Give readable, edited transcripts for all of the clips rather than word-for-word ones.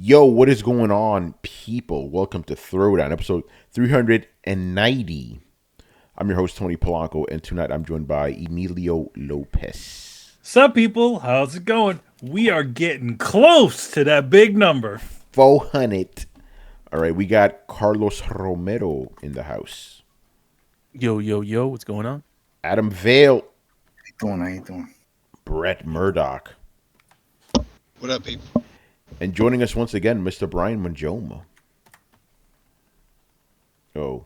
Yo, what is going on, people? Welcome to Throwdown, episode 390. I'm your host, Tony Polanco, and tonight I'm joined by Emilio Lopez. Sup, people? How's it going? We are getting close to that big number. 400. All right, we got Carlos Romero in the house. Yo, what's going on? Adam Vale. How you doing? Brett Murdoch. What up, people? And joining us once again, Mr. Brian Manjoma. Oh.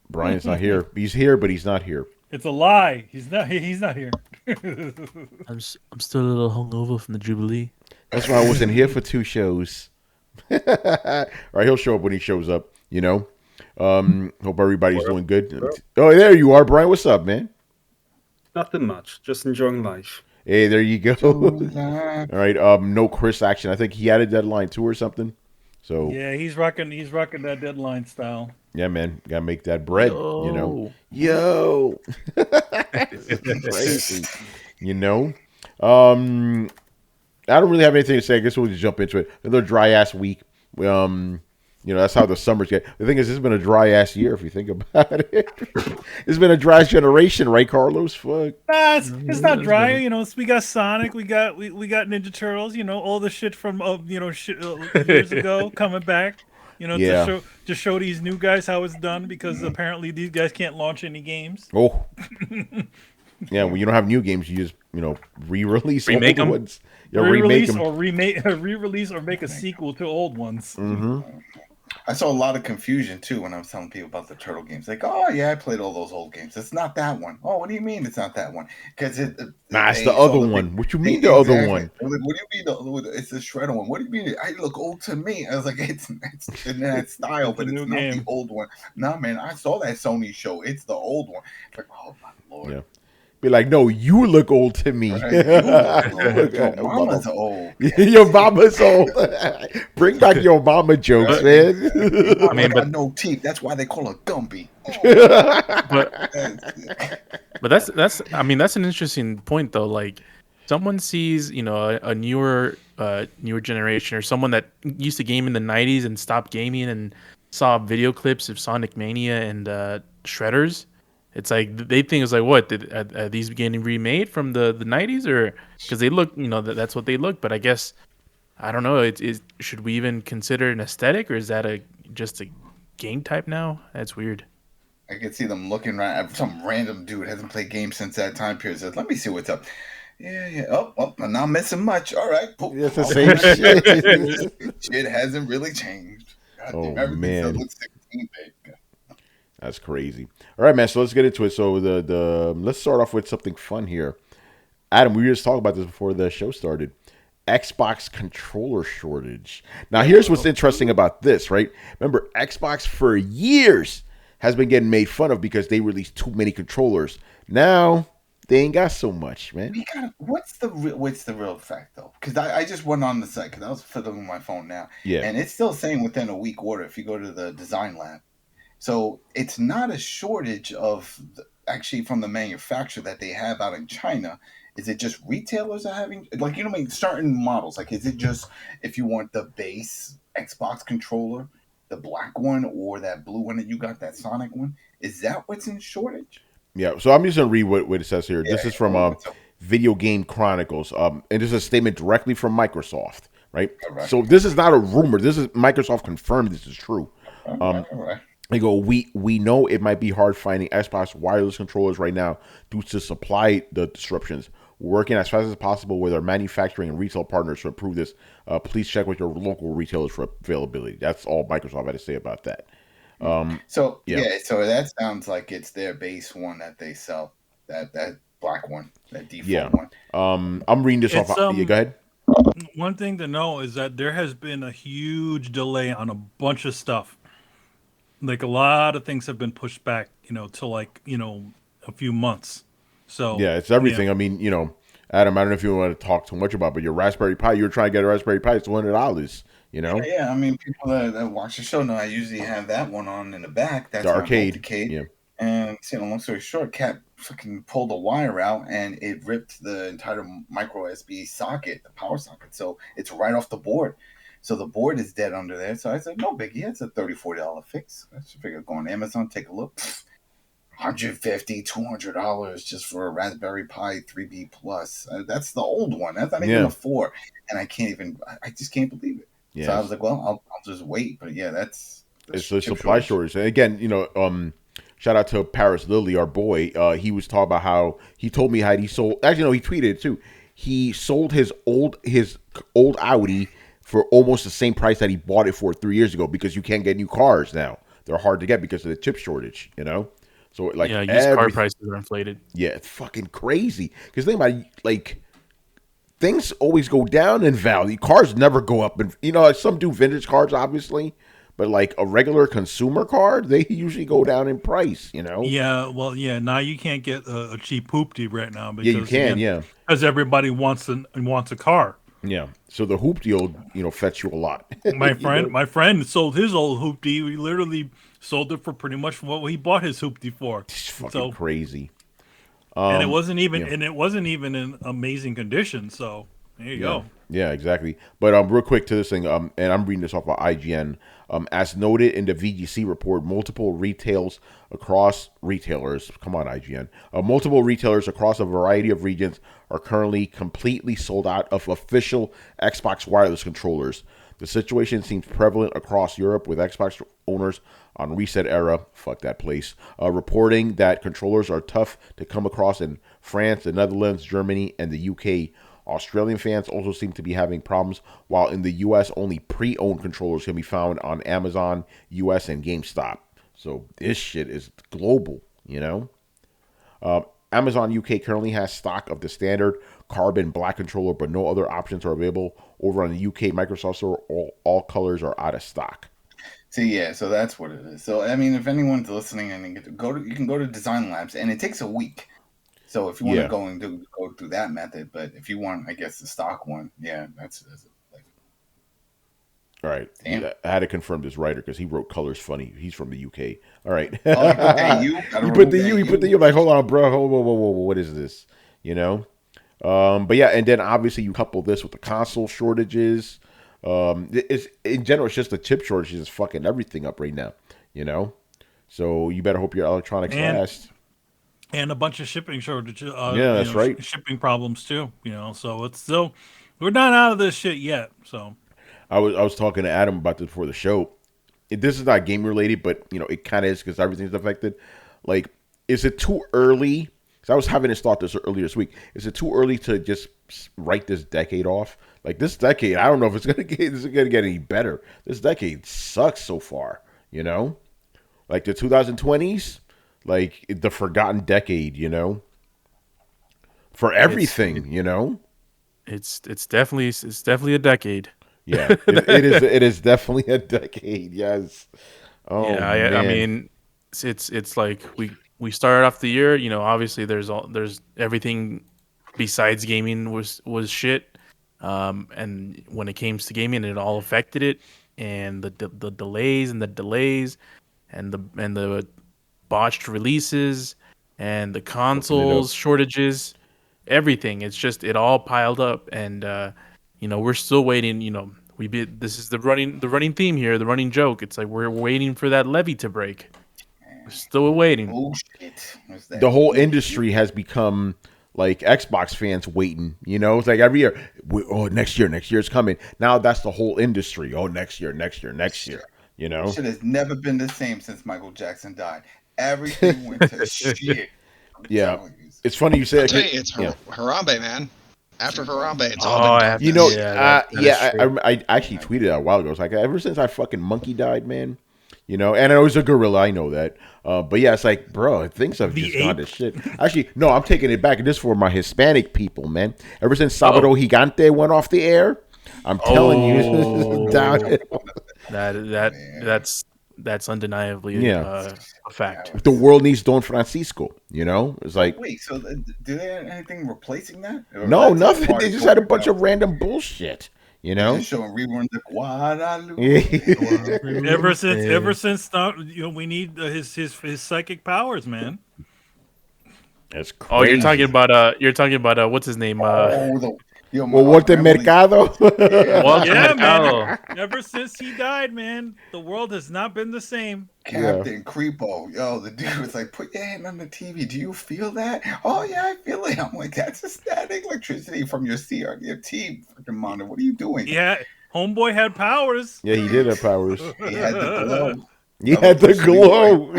Brian's not here. He's here, but he's not here. It's a lie. He's not here. I'm still a little hungover from the Jubilee. That's why I wasn't here for 2 shows. All right, he'll show up when he shows up, you know. Hope everybody's doing good. Oh, there you are, Brian. What's up, man? Nothing much. Just enjoying life. Hey, there you go. All right, no Chris action. I think he had a deadline too or something. So yeah, he's rocking that deadline style. Yeah, man, gotta make that bread. You know, yo, crazy. You know, I don't really have anything to say. I guess we'll just jump into it. Another dry ass week. You know, that's how the summers get. The thing is, this has been a dry ass year if you think about it. It's been a dry generation, right, Carlos? Fuck. Nah, it's not dry. You know, we got Sonic, we got Ninja Turtles. You know, all the shit from years ago coming back. You know, to show these new guys how it's done because apparently these guys can't launch any games. Oh. Yeah, when you don't have new games, you just re-release remake them. Ones. Yeah, re-release or make a sequel to old ones. Mm-hmm. I saw a lot of confusion too when I was telling people about the Turtle games. Like, oh yeah, I played all those old games. It's not that one. Oh, what do you mean it's not that one? Because it's the other one. What you mean the other one? Like, what do you mean it's the Shredder one? What do you mean? I look old to me. I was like, it's in that style, but it's not the old one. Nah, man, I saw that Sony show. It's the old one. Like, oh my lord. Yeah. Be like, no, you look old to me. Right. Your mama's old. Your mama's old. Bring back your mama jokes, man. I mean, but no teeth. That's why they call her Gumby. But that's an interesting point though. Like, someone sees, a newer generation or someone that used to game in the '90s and stopped gaming and saw video clips of Sonic Mania and Shredders. It's like they think it's like, what, are these getting remade from the '90s, or because they look, that's what they look. But I guess I don't know. Should we even consider an aesthetic, or is that just a game type now? That's weird. I could see them looking right at some random dude hasn't played games since that time period. Says, let me see what's up. Yeah. Oh, I'm not missing much. All right. It's the same shit. Shit hasn't really changed. God damn, man. Looks 16, babe. That's crazy. All right, man. So let's get into it. So let's start off with something fun here. Adam, we were just talking about this before the show started. Xbox controller shortage. Now, here's what's interesting about this, right? Remember, Xbox for years has been getting made fun of because they released too many controllers. Now they ain't got so much, man. What's the real fact though? Because I just went on the site because I was fiddling with my phone now, and it's still saying within a week order if you go to the design lab. So it's not a shortage of actually from the manufacturer that they have out in China. Is it just retailers are having, like, certain models? Like, is it just if you want the base Xbox controller, the black one, or that blue one that you got, that Sonic one? Is that what's in shortage? Yeah. So I'm just going to read what it says here. This is from Video Game Chronicles. And this is a statement directly from Microsoft, right? So this is not a rumor. This is Microsoft confirmed this is true. All right. They go, we know it might be hard finding Xbox wireless controllers right now due to supply the disruptions. We're working as fast as possible with our manufacturing and retail partners to improve this. Please check with your local retailers for availability. That's all Microsoft had to say about that. So that sounds like it's their base one that they sell, that black one, that default one. I'm reading this off. Yeah, go ahead. One thing to know is that there has been a huge delay on a bunch of stuff. Like, a lot of things have been pushed back, to a few months. So yeah, it's everything. Yeah. I mean, Adam, I don't know if you want to talk too much about, but your Raspberry Pi, you were trying to get a Raspberry Pi, it's $200. Yeah. I mean, people that watch the show know I usually have that one on in the back. That's the arcade. Yeah. And long story short, Cat fucking pulled a wire out and it ripped the entire micro USB socket, the power socket. So it's right off the board. So the board is dead under there. So I said, no biggie, it's a $34 fix. I should figure go on Amazon, take a look. $150, $200 just for a Raspberry Pi 3B Plus. That's the old one. That's not even a 4. And I just can't believe it. Yeah. So I was like, well, I'll just wait. But yeah, it's a supply shortage. And again, shout out to Paris Lily, our boy. He was talking about how he told me how he sold. Actually, no, he tweeted it too. He sold his old Audi for almost the same price that he bought it for 3 years ago because you can't get new cars now. They're hard to get because of the chip shortage. So like used car prices are inflated. Yeah, it's fucking crazy. Because think about it, like things always go down in value. Cars never go up, and like some do vintage cars, obviously. But like a regular consumer car, they usually go down in price, Yeah, well, yeah. Now you can't get a cheap hoopty right now because you can, because everybody wants a car. Yeah, so the hoopty will, fetch you a lot. My friend sold his old hoopty. We literally sold it for pretty much what he bought his hoopty for. It's fucking crazy. And it wasn't even in amazing condition. So there you go. Yeah, exactly. But real quick to this thing, and I'm reading this off of IGN. As noted in the VGC report, multiple retailers across a variety of regions are currently completely sold out of official Xbox wireless controllers. The situation seems prevalent across Europe, with Xbox owners on Reset Era, fuck that place, reporting that controllers are tough to come across in France, the Netherlands, Germany, and the UK. Australian fans also seem to be having problems, while in the US, only pre-owned controllers can be found on Amazon, US, and GameStop. So this shit is global, Amazon UK currently has stock of the standard carbon black controller, but no other options are available. Over on the UK Microsoft store, all colors are out of stock. See, so that's what it is. So, I mean, if anyone's listening and you can go to Design Labs, and it takes a week. So if you want to go and go through that method, but if you want, I guess, the stock one, that's like. All right, I had to confirm this writer because he wrote colors funny. He's from the UK. All right. He put the U. Like, hold on, bro. Whoa, what is this? But yeah, and then obviously you couple this with the console shortages. It's in general, it's just the chip shortages is fucking everything up right now. So you better hope your electronics last. And a bunch of shipping shortages. That's right. Shipping problems too. So it's still, we're not out of this shit yet. So I was talking to Adam about this before the show. This is not game related, but it kind of is because everything's affected. Like, is it too early? Because I was having this thought earlier this week. Is it too early to just write this decade off? Like this decade, I don't know if it's gonna get any better. This decade sucks so far. Like the 2020s. Like the forgotten decade, for everything, It's definitely a decade. Yeah, it is definitely a decade. Yes. Oh yeah, I mean, it's like we started off the year. Obviously there's everything besides gaming was shit. And when it came to gaming, it all affected it, and the delays and the botched releases and the consoles shortages, everything. It's just it all piled up, and we're still waiting. This is the running theme here, the running joke. It's like we're waiting for that levee to break. We're still waiting. Oh shit! The whole industry has become like Xbox fans waiting. It's like every year. Next year's coming. Now that's the whole industry. Oh, next year. Shit has never been the same since Michael Jackson died. Everything went to shit. It's funny you say that. It's Harambe, man. After Harambe, it's all been I actually tweeted that a while ago. It's like ever since I fucking monkey died, man. And it was a gorilla. I know that. But yeah, it's like, bro, things have just gone to shit. Actually, no, I'm taking it back. This is for my Hispanic people, man. Ever since Sábado Gigante went off the air, I'm telling you, down. That's undeniably a fact. The world needs Don Francisco. It's like, wait, so do they have anything replacing that? No, nothing. They just had a bunch of random bullshit. You know, showing reruns of Guadalupe. ever since we need his psychic powers, man. That's crazy. Oh, you're talking about what's his name? Walter Mercado. Yeah, man. Ever since he died, man, the world has not been the same. Captain Creepo, yo, the dude was like, "Put your hand on the TV. Do you feel that? Oh yeah, I feel it." I'm like, "That's a static electricity from your CRT freaking monitor. What are you doing?" Yeah, homeboy had powers. Yeah, he did have powers. He had the glow. He had the glow.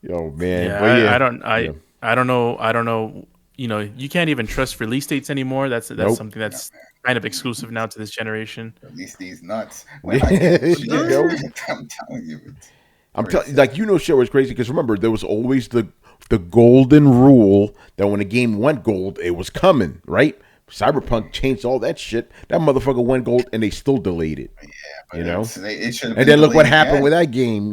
Yo, man. Yeah, I don't know. You know, you can't even trust release dates anymore. That's something that's kind of exclusive now to this generation. Release these nuts. I'm telling you. Like, shit was crazy because remember there was always the golden rule that when a game went gold, it was coming, right? Cyberpunk changed all that shit. That motherfucker went gold and they still delayed it. Yeah, but and then look what happened with that game,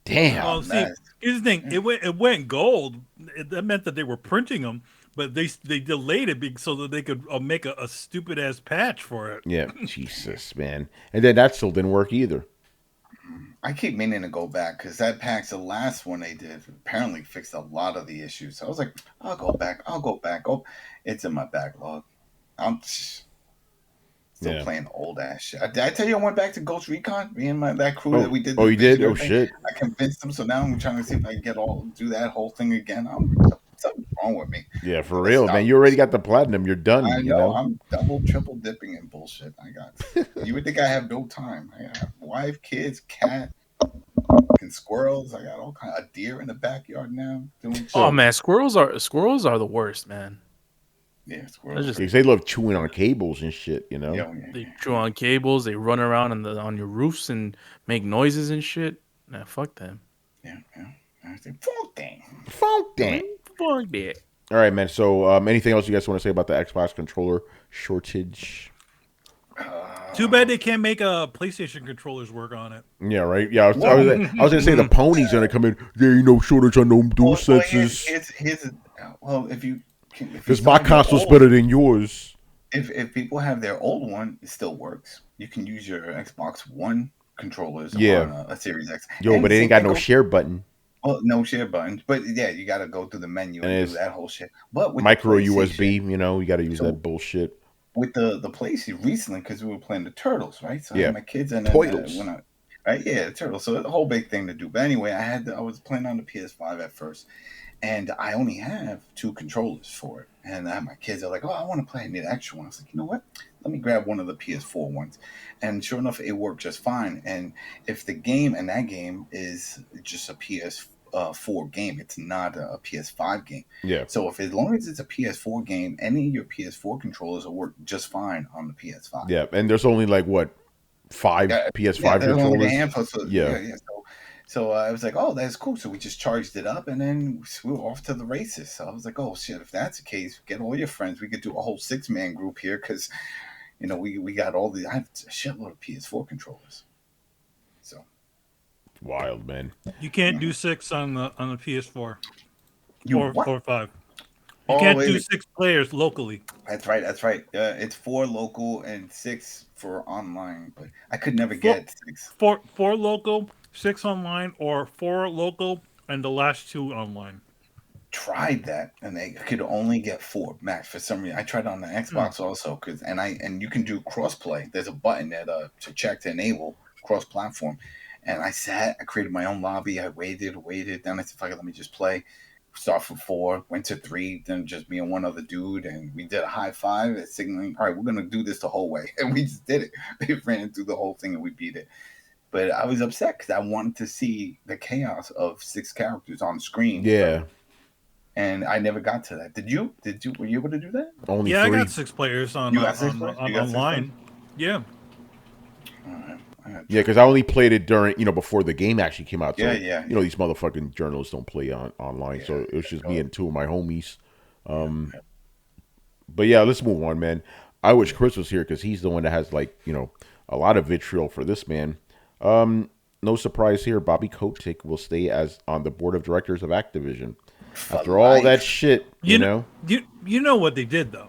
Damn. Oh, see, here's the thing. It went gold. That meant that they were printing them, but they delayed it so that they could make a stupid ass patch for it. Yeah, Jesus, man. And then that still didn't work either. I keep meaning to go back because that patch, the last one they did, apparently fixed a lot of the issues. So I was like, I'll go back. Oh, it's in my backlog. I'm still playing old ass shit. Did I tell you I went back to Ghost Recon? Me and that crew that we did. Oh, you did? Oh, shit. I convinced them, so now I'm trying to see if I can do that whole thing again. Something's wrong with me. Yeah, for real, man. You already got the platinum. You're done. I know. I'm double, triple dipping in bullshit. You would think I have no time. I got wife, kids, cat, and squirrels. I got all kind of deer in the backyard now. Oh man, squirrels are the worst, man. Yeah, squirrels. They love chewing on cables and shit. Yeah. They chew on cables. They run around on your roofs and make noises and shit. Nah, fuck them. Yeah. I say, fuck them. Fuck them. Fuck that. All right, man. So, anything else you guys want to say about the Xbox controller shortage? Too bad they can't make PlayStation controllers work on it. Yeah, right. Yeah, I was gonna say the pony's gonna come in. There ain't no shortage on them dual senses. Because my console's better than yours. If people have their old one, it still works. You can use your Xbox One controllers on a Series X. Yo, but it ain't got no share button. Well, no share button. But yeah, you got to go through the menu and do that whole shit. But with micro USB, you got to use that bullshit. With the PlayStation recently, because we were playing the Turtles, right? So I had my kids and Turtles. Right? Yeah, the Turtles. So the whole big thing to do. But anyway, I was playing on the PS5 at first. And I only have 2 controllers for it. And my kids are like, oh, I want to play. I need an extra one. I was like, you know what? Let me grab one of the PS4 ones. And sure enough, it worked just fine. And if the game, and that game is just a PS4 game, it's not a PS5 game. Yeah. So as long as it's a PS4 game, any of your PS4 controllers will work just fine on the PS5. Yeah. And there's only 5 PS5 controllers. Yeah. So I was like, oh, that's cool. So we just charged it up and then we were off to the races. So I was like, oh, shit, if that's the case, get all your friends. We could do a whole 6-man group here because, we got I have a shitload of PS4 controllers. So. Wild, man. You can't do 6 on the PS4 or 5. You Oh, can't do 6 players locally. That's right. It's 4 local and 6 for online. But I could never get 6. 4 local, 6 online, or 4 local and the last 2 online. Tried that and they could only get 4 max for some reason. I tried on the Xbox also and you can do crossplay. There's a button that to check to enable cross-platform. And I created my own lobby. I waited. Then I said, fuck it, let me just play. Start from 4, went to 3, then just me and one other dude, and we did a high five signaling, all right, we're gonna do this the whole way. And we just did it. We ran through the whole thing and we beat it. But I was upset because I wanted to see the chaos of 6 characters on screen. Yeah. And I never got to that. Did you? Were you able to do that? Only 3. I got 6 players on online. Yeah. All right. Yeah, because I only played it during, before the game actually came out. So, yeah. These motherfucking journalists don't play online, so it was just me and 2 of my homies. But yeah, let's move on, man. I wish Chris was here because he's the one that has a lot of vitriol for this man. No surprise here. Bobby Kotick will stay on the board of directors of Activision after all that shit. You You know what they did though?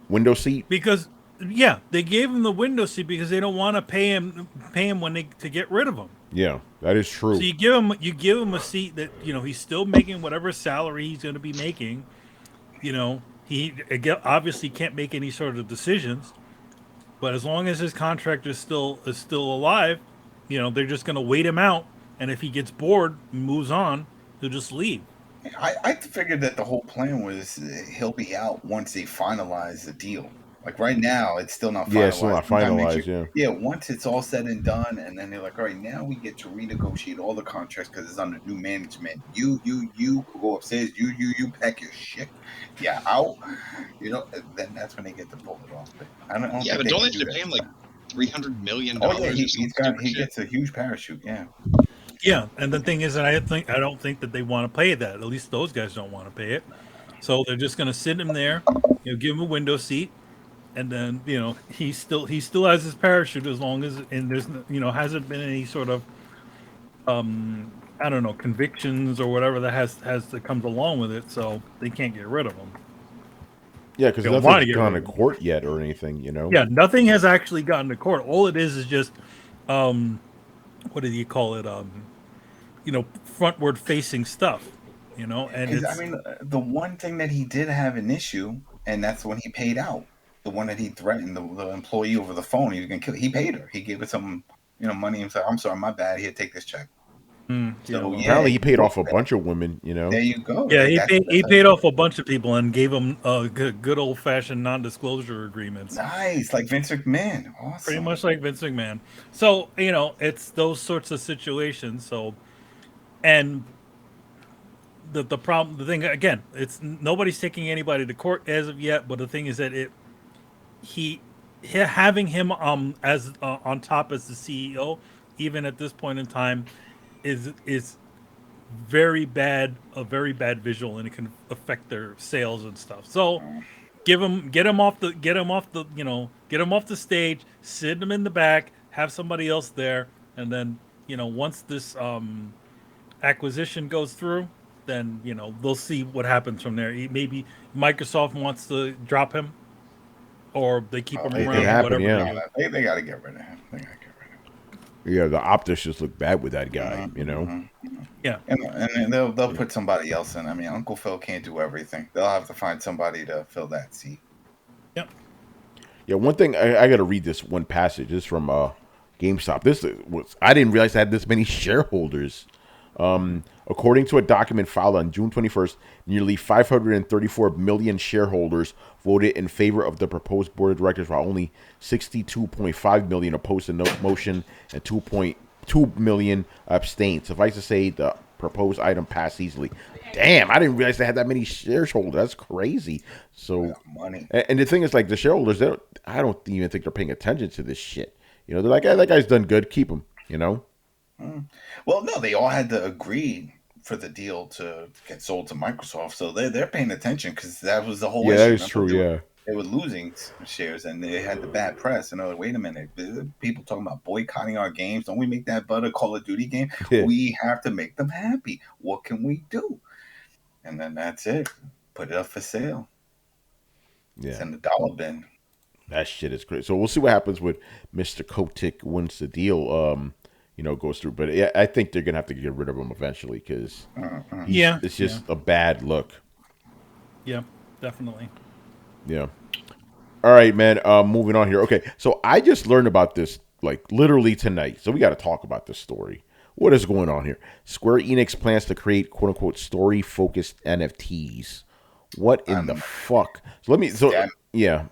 Window seat. Because they gave him the window seat because they don't want to pay him when to get rid of him. Yeah, that is true. So you give him a seat that he's still making whatever salary he's going to be making. He obviously can't make any sort of decisions, but as long as his contract is still alive, they're just going to wait him out. And if he gets bored and moves on, he'll just leave. I figured that the whole plan was he'll be out once they finalize the deal. Like right now, it's still not finalized. Yeah, it's still not finalized, yeah, once it's all said and done, and then they're like, all right, now we get to renegotiate all the contracts because it's under new management. You go upstairs. You pack your shit. Yeah, out. Then that's when they get to pull it off. But I don't but don't they have to pay him like $300 million? Oh yeah, he gets a huge parachute. Yeah. Yeah, and the thing is that I don't think that they want to pay that. At least those guys don't want to pay it. So they're just going to sit him there, give him a window seat, and then he still has his parachute as long as there's hasn't been any sort of I don't know, convictions or whatever that comes along with it. So they can't get rid of him. Yeah, because nothing's gone to court yet or anything. Yeah, nothing has actually gotten to court. All it is just what do you call it? Frontward facing stuff, and I mean, the one thing that he did have an issue, and that's when he paid out. The one that he threatened the employee over the phone, he was gonna kill. He paid her. He gave her some, money and said, "I'm sorry, my bad. Here, take this check." So apparently, he paid off a bunch of women. There you go. Yeah, he paid off a bunch of people and gave them good old fashioned non-disclosure agreements. Nice, like Vince McMahon. Awesome. Pretty much like Vince McMahon. So it's those sorts of situations. So, and the problem, the thing again, it's nobody's taking anybody to court as of yet. But the thing is that having him as on top as the CEO, even at this point in time, is very bad, a very bad visual, and it can affect their sales and stuff. So get him off the stage, sit him in the back, have somebody else there, and then once this acquisition goes through, then they'll see what happens from there. Maybe Microsoft wants to drop him, or they keep him around. Whatever. Yeah. They got to get rid of him. Yeah, the optics just look bad with that guy, Yeah, and they'll put somebody else in. I mean, Uncle Phil can't do everything. They'll have to find somebody to fill that seat. Yep. Yeah, one thing I got to read this one passage. This is from GameStop. I didn't realize I had this many shareholders. According to a document filed on June 21st, nearly 534 million shareholders voted in favor of the proposed board of directors, while only 62.5 million opposed the motion and 2.2 million abstained. Suffice to say, the proposed item passed easily. Damn, I didn't realize they had that many shareholders. That's crazy. So, money. And the thing is, like, the shareholders, I don't even think they're paying attention to this shit. They're like, hey, that guy's done good. Keep him, Well, no, they all had to agree for the deal to get sold to Microsoft, so they're paying attention because that was the whole issue. Yeah, that is true. They were losing shares and they had the bad press. And they're like, wait a minute, people talking about boycotting our games. Don't we make that butter Call of Duty game? Yeah. We have to make them happy. What can we do? And then that's it. Put it up for sale. Yeah. It's in the dollar bin. That shit is great. So we'll see what happens with Mr. Kotick once the deal goes through. But yeah, I think they're gonna have to get rid of him eventually because it's just a bad look. Yeah, definitely. Yeah. All right, man. Moving on here. Okay, so I just learned about this like literally tonight. So we got to talk about this story. What is going on here? Square-Enix plans to create "quote unquote" story-focused NFTs. What in the fuck? So let me.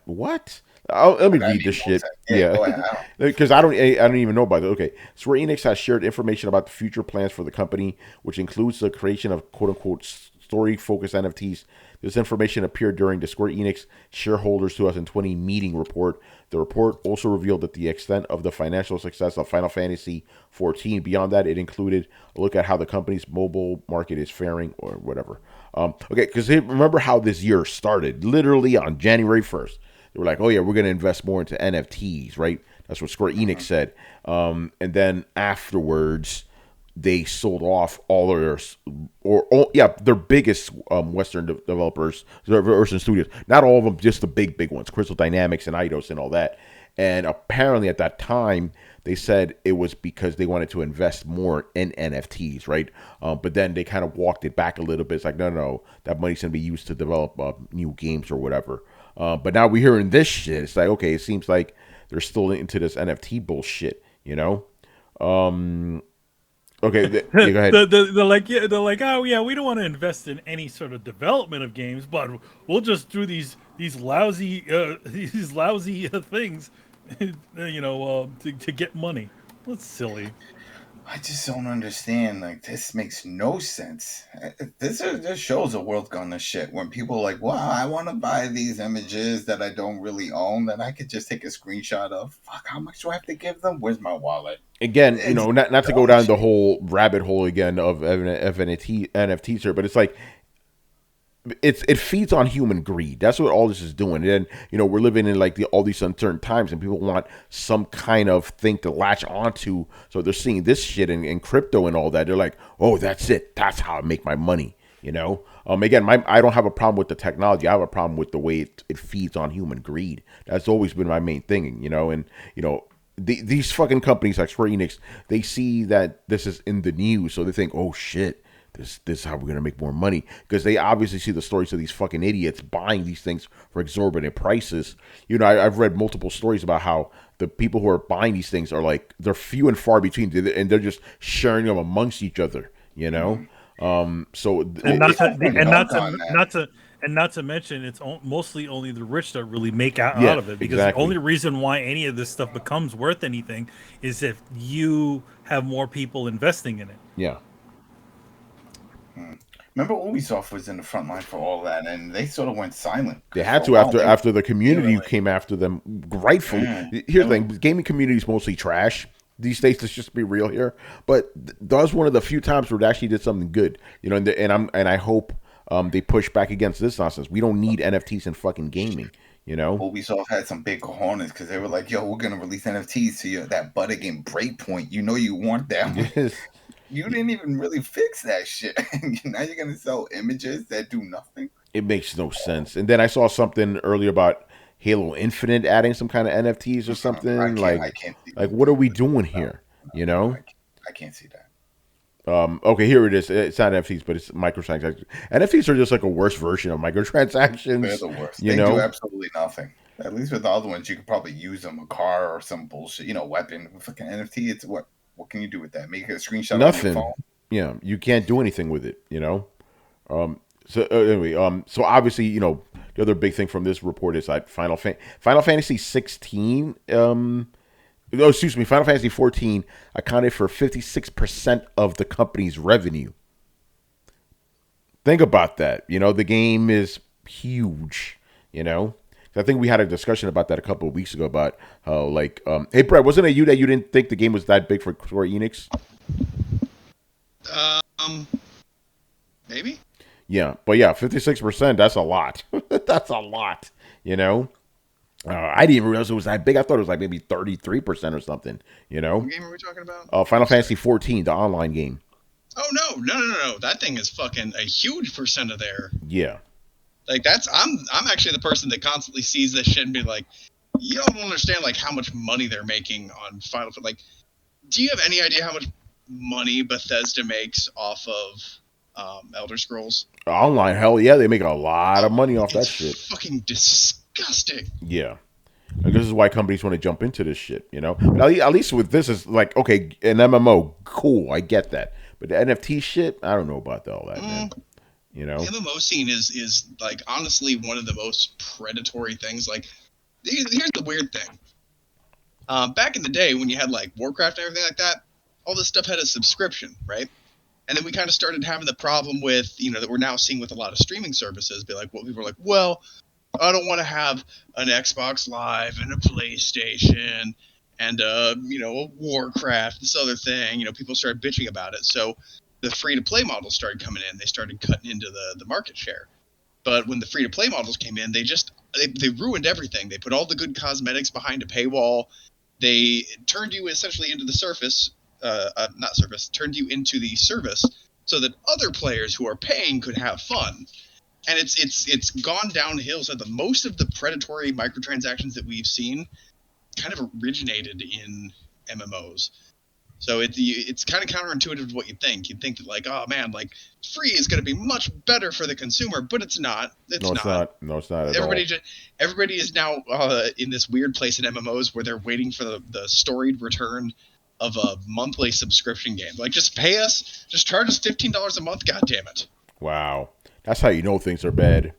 What? Let me read this shit. Yeah, because I don't even know about it. Okay, Square-Enix has shared information about the future plans for the company, which includes the creation of "quote unquote" story-focused NFTs. This information appeared during the Square-Enix Shareholders 2020 meeting report. The report also revealed that the extent of the financial success of Final Fantasy XIV. Beyond that, it included a look at how the company's mobile market is faring or whatever. Okay, because remember how this year started? Literally on January 1st. They were like, oh yeah, we're going to invest more into NFTs, right? That's what Square-Enix said. And then afterwards, they sold off all their their biggest Western developers, Western studios. Not all of them, just the big ones, Crystal Dynamics and Eidos and all that. And apparently at that time, they said it was because they wanted to invest more in NFTs, right? But then they kind of walked it back a little bit. It's like, no, that money's going to be used to develop new games or whatever. But now we're hearing this shit. It's like, okay, it seems like they're still into this NFT bullshit, you know? Okay, yeah, go ahead. They're like, oh yeah, we don't want to invest in any sort of development of games, but we'll just do these lousy things, to get money. That's silly. I just don't understand. Like, this makes no sense. This shows the world gone to shit. When people are like, wow, I want to buy these images that I don't really own, that I could just take a screenshot of. Fuck, how much do I have to give them? Where's my wallet? Again, not to go down the whole rabbit hole again of NFTs here, but it's like, it feeds on human greed. That's what all this is doing. And we're living in like all these uncertain times, and people want some kind of thing to latch onto. So they're seeing this shit in crypto and all that. They're like, oh, that's it. That's how I make my money. Again, I don't have a problem with the technology. I have a problem with the way it feeds on human greed. That's always been my main thing. These fucking companies like Square-Enix, they see that this is in the news, so they think, oh shit. This is how we're gonna make more money, because they obviously see the stories of these fucking idiots buying these things for exorbitant prices. I've read multiple stories about how the people who are buying these things are like, they're few and far between, and they're just sharing them amongst each other. Not to mention, it's mostly only the rich that really make out of it, because the only reason why any of this stuff becomes worth anything is if you have more people investing in it. Yeah. Remember, Ubisoft was in the front line for all that, and they sort of went silent. They had to after the community came after them, rightfully. Here's the thing: the gaming community is mostly trash these days. Let's just be real here. But that was one of the few times where it actually did something good. And I hope they push back against this nonsense. We don't need NFTs in fucking gaming. Ubisoft had some big cojones, because they were like, "Yo, we're gonna release NFTs to that butt again Breakpoint. You want that one." Yes. You didn't even really fix that shit. Now you're going to sell images that do nothing? It makes no sense. And then I saw something earlier about Halo Infinite adding some kind of NFTs or something. I can't see that. What are we doing here? I can't see that. Okay, here it is. It's not NFTs, but it's microtransactions. NFTs are just like a worse version of microtransactions. They're the worst. They do absolutely nothing. At least with the other ones, you could probably use them, a car or some bullshit, weapon. Fucking NFT, it's what? What can you do with that? Make a screenshot Nothing. on your phone? Yeah, you can't do anything with it, So obviously, the other big thing from this report is like Final Fantasy 16. Final Fantasy 14 accounted for 56% of the company's revenue. Think about that. The game is huge. I think we had a discussion about that a couple of weeks ago about how, hey, Brett, wasn't it you that you didn't think the game was that big for Square-Enix? Maybe. Yeah, but 56%, that's a lot. That's a lot, I didn't even realize it was that big. I thought it was like maybe 33% or something, What game are we talking about? Final Fantasy 14, the online game. Oh, no. That thing is fucking a huge percent of there. Yeah. Like, I'm actually the person that constantly sees this shit and be like, you don't understand how much money they're making on Final Fantasy. Do you have any idea how much money Bethesda makes off of Elder Scrolls Online? Hell yeah, they make a lot of money off that shit. Fucking disgusting. Yeah. And this is why companies want to jump into this shit, But at least with this, is like, okay, an MMO, cool, I get that. But the NFT shit, I don't know about all that, man. The MMO scene is honestly one of the most predatory things. Here's the weird thing. Back in the day when you had Warcraft and everything like that, all this stuff had a subscription, right? And then we kind of started having the problem with, that we're now seeing with a lot of streaming services, people are like, well, I don't want to have an Xbox Live and a PlayStation and a Warcraft, this other thing. People started bitching about it. So the free-to-play models started coming in. They started cutting into the market share. But when the free-to-play models came in, they ruined everything. They put all the good cosmetics behind a paywall. They turned you essentially into the Surface, turned you into the service, so that other players who are paying could have fun. And it's gone downhill. So most of the predatory microtransactions that we've seen kind of originated in MMOs. So it's kind of counterintuitive to what you'd think. You'd think that, like, oh man, like free is going to be much better for the consumer, but it's not. No, it's not. No, it's not at all. Everybody is now in this weird place in MMOs where they're waiting for the storied return of a monthly subscription game. Like, just pay us, just charge us $15 a month. God damn it! Wow, that's how you know things are bad.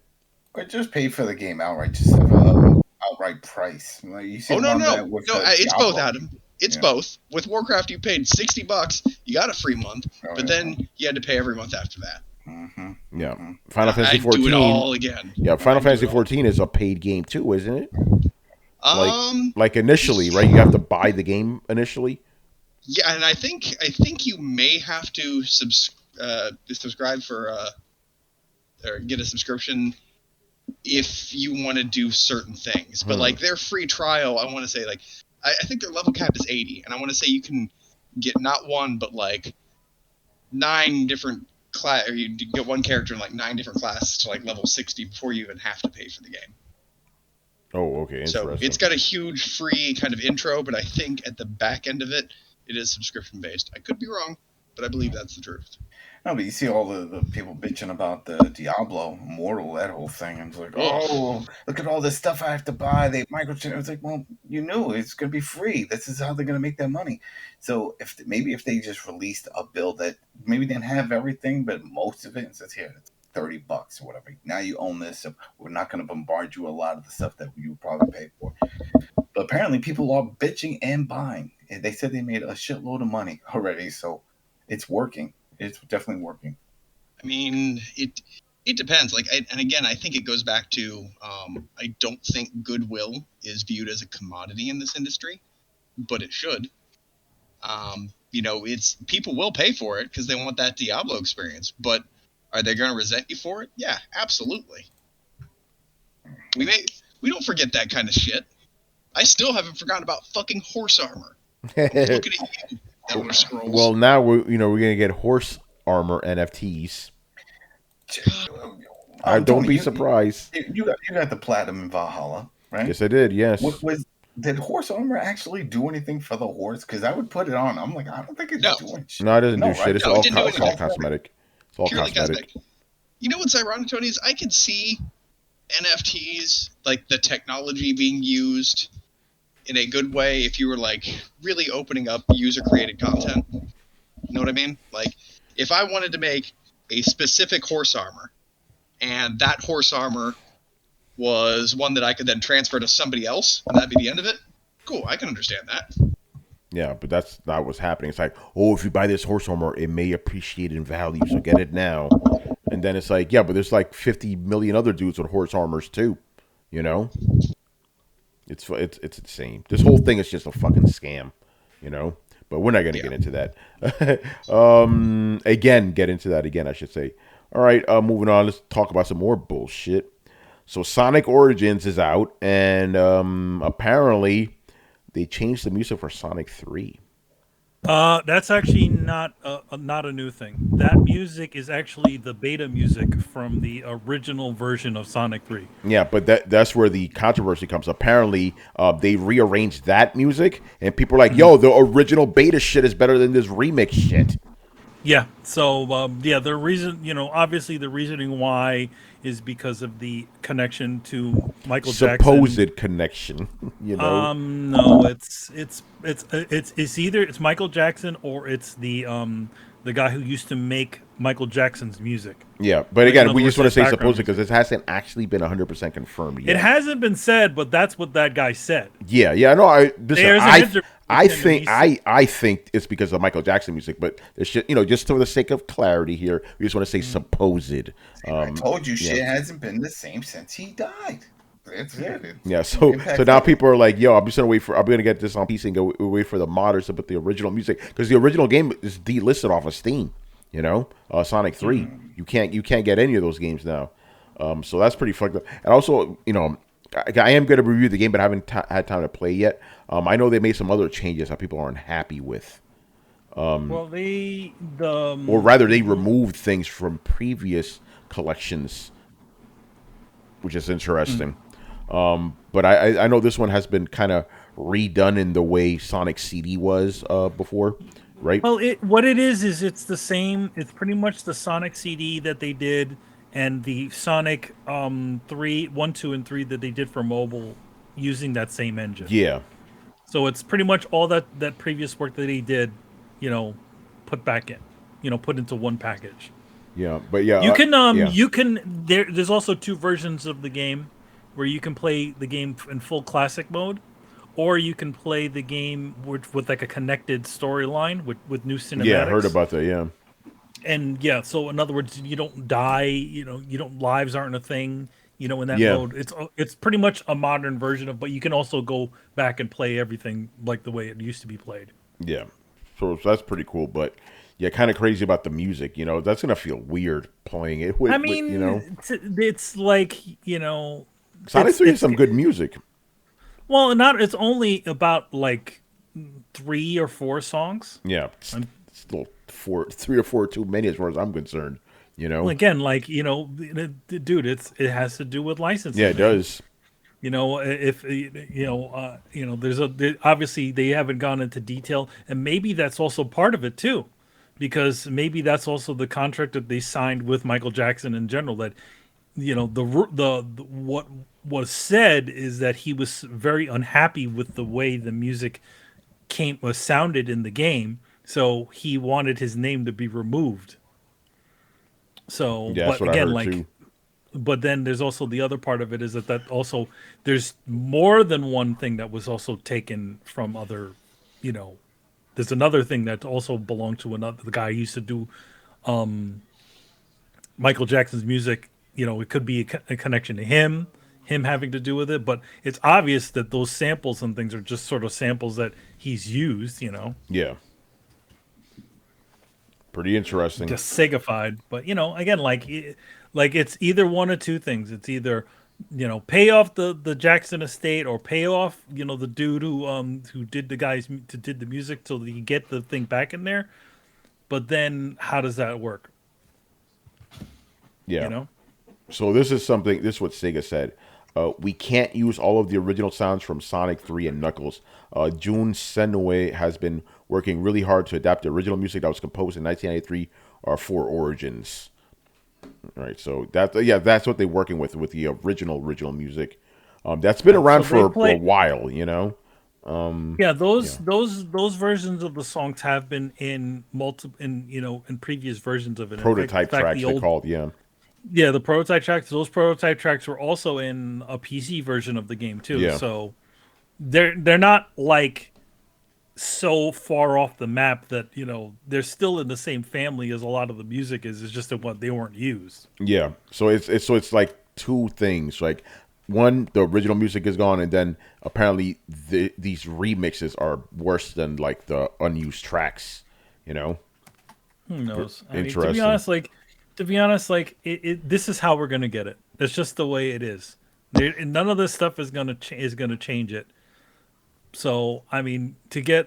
Or just pay for the game outright. Just have a outright price. Like, you see no, it's both, Adam. It's both. With Warcraft, you paid $60. You got a free month, but then you had to pay every month after that. Mm-hmm. Yeah. Mm-hmm. Final Fantasy 14. Do it all again. Yeah, Final Fantasy 14 is a paid game too, isn't it? Like initially, right? You have to buy the game initially. Yeah, and I think you may have to subscribe for or get a subscription if you want to do certain things. But like their free trial, I want to say, like, I think their level cap is 80, and I want to say you can get not one but like 9 different class, or you get one character in like 9 different classes to like level 60 before you even have to pay for the game. Oh, okay. So it's got a huge free kind of intro, but I think at the back end of it, it is subscription based. I could be wrong, but I believe that's the truth. No, but you see all the people bitching about the Diablo Immortal, that whole thing. And it's like, oh, look at all this stuff I have to buy. They microtransact. It's like, well, you knew it's going to be free. This is how they're going to make their money. So if they just released a build that maybe didn't have everything, but most of it, and says here, it's $30 or whatever. Now you own this, so we're not going to bombard you a lot of the stuff that you would probably pay for. But apparently people are bitching and buying. And they said they made a shitload of money already, so it's working. It's definitely working. I mean, it depends. Like, and again, I think it goes back to I don't think goodwill is viewed as a commodity in this industry, but it should. It's people will pay for it because they want that Diablo experience. But are they going to resent you for it? Yeah, absolutely. We don't forget that kind of shit. I still haven't forgotten about fucking horse armor. Looking at you. Well, now we're gonna get horse armor NFTs. Don't be surprised. You got the platinum in Valhalla, right? Yes, I did. Yes. Did horse armor actually do anything for the horse? Because I would put it on. I'm like, I don't think it's doing shit. No, it doesn't do shit. Right? It's all cosmetic. It's all cosmetic. You know what's ironic, Tony, is I could see NFTs, like the technology being used in a good way if you were like really opening up user created content. You know what I mean? Like if I wanted to make a specific horse armor and that horse armor was one that I could then transfer to somebody else and that'd be the end of it. Cool. I can understand that. Yeah, but that's not what's happening. It's like, oh, if you buy this horse armor, it may appreciate in value, so get it now. And then it's like, yeah, but there's like 50 million other dudes with horse armors too, you know? It's insane. This whole thing is just a fucking scam, you know. But we're not going to get into that. Get into that again, I should say. All right, moving on. Let's talk about some more bullshit. So Sonic Origins is out, and apparently they changed the music for Sonic 3. That's actually not a new thing. That music is actually the beta music from the original version of Sonic 3. Yeah, but that's where the controversy comes. Apparently, they rearranged that music, and people are like, yo, the original beta shit is better than this remix shit. Yeah, so, the reason, obviously the reasoning why is because of the connection to Michael Jackson. Supposed connection, you know? No, it's either it's Michael Jackson or it's the guy who used to make Michael Jackson's music. Yeah, but again, we just want to say supposed because it hasn't actually been 100% confirmed yet. It hasn't been said, but that's what that guy said. Yeah, no, I think it's because of Michael Jackson music, but it's just, just for the sake of clarity here, we just want to say supposed. I told you shit hasn't been the same since he died. That's it. Yeah, so now people are like, yo, I'm gonna get this on PC and go wait for the modders to put the original music because the original game is delisted off of Steam. Sonic 3. You can't get any of those games now. So that's pretty fucked up. And also, I am going to review the game, but I haven't had time to play yet. I know they made some other changes that people aren't happy with. Well, or rather, they removed things from previous collections, which is interesting. But I know this one has been kind of redone in the way Sonic CD was before, right? Well, what it is it's the same. It's pretty much the Sonic CD that they did, and the Sonic 3, 1, 2, and 3 that they did for mobile, using that same engine. Yeah, So it's pretty much all that previous work that they did, you know, put back in, put into one package. yeah, but yeah, you can there's also two versions of the game where you can play the game in full classic mode, or you can play the game with like a connected storyline with new cinematics. Yeah, I heard about that. Yeah, and yeah, so in other words, you don't die. You don't lives aren't a thing. In that Yeah. mode, it's pretty much a modern version of, but you can also go back and play everything like the way it used to be played. yeah. So that's pretty cool, but yeah, kind of crazy about the music. That's gonna feel weird playing it. With, I mean, it's like Sonic 3 has some good music. Well, it's only about like 3 or 4 songs. Yeah, it's still 3 or 4 too many as far as I'm concerned. Well, again, like dude, it has to do with licensing. Yeah, it does. If there's obviously they haven't gone into detail, and maybe that's also part of it too, because maybe that's also the contract that they signed with Michael Jackson in general. That the what was said is that he was very unhappy with the way the music was sounded in the game, so he wanted his name to be removed. So, Yeah, that's but what I again, heard like, too. but then there's also the other part of it is that also there's more than one thing that was also taken from other, there's another thing that also belonged to the guy who used to do Michael Jackson's music. It could be a connection to him having to do with it, but it's obvious that those samples and things are just sort of samples that he's used, Yeah, pretty interesting. just Segafied. But again, like it's either one or two things. It's either pay off the Jackson estate, or pay off the dude who did the music so that you get the thing back in there. But then how does that work? Yeah. So this is what Sega said. We can't use all of the original sounds from Sonic 3 and Knuckles. Jun Senue has been working really hard to adapt the original music that was composed in 1993 for Origins. All right, so that's what they're working with the original music. That's been around for a while, those versions of the songs have been in in previous versions of it. Prototype tracks they're called, yeah. Yeah, the prototype tracks. Those prototype tracks were also in a PC version of the game too. Yeah. So they're not like so far off the map that they're still in the same family as a lot of the music is. It's just that what they weren't used. Yeah. So it's like two things. Like one, the original music is gone, and then apparently these remixes are worse than like the unused tracks. Who knows? Interesting. To be honest, this is how we're gonna get it. That's just the way it is. None of this stuff is gonna change it. So I mean, to be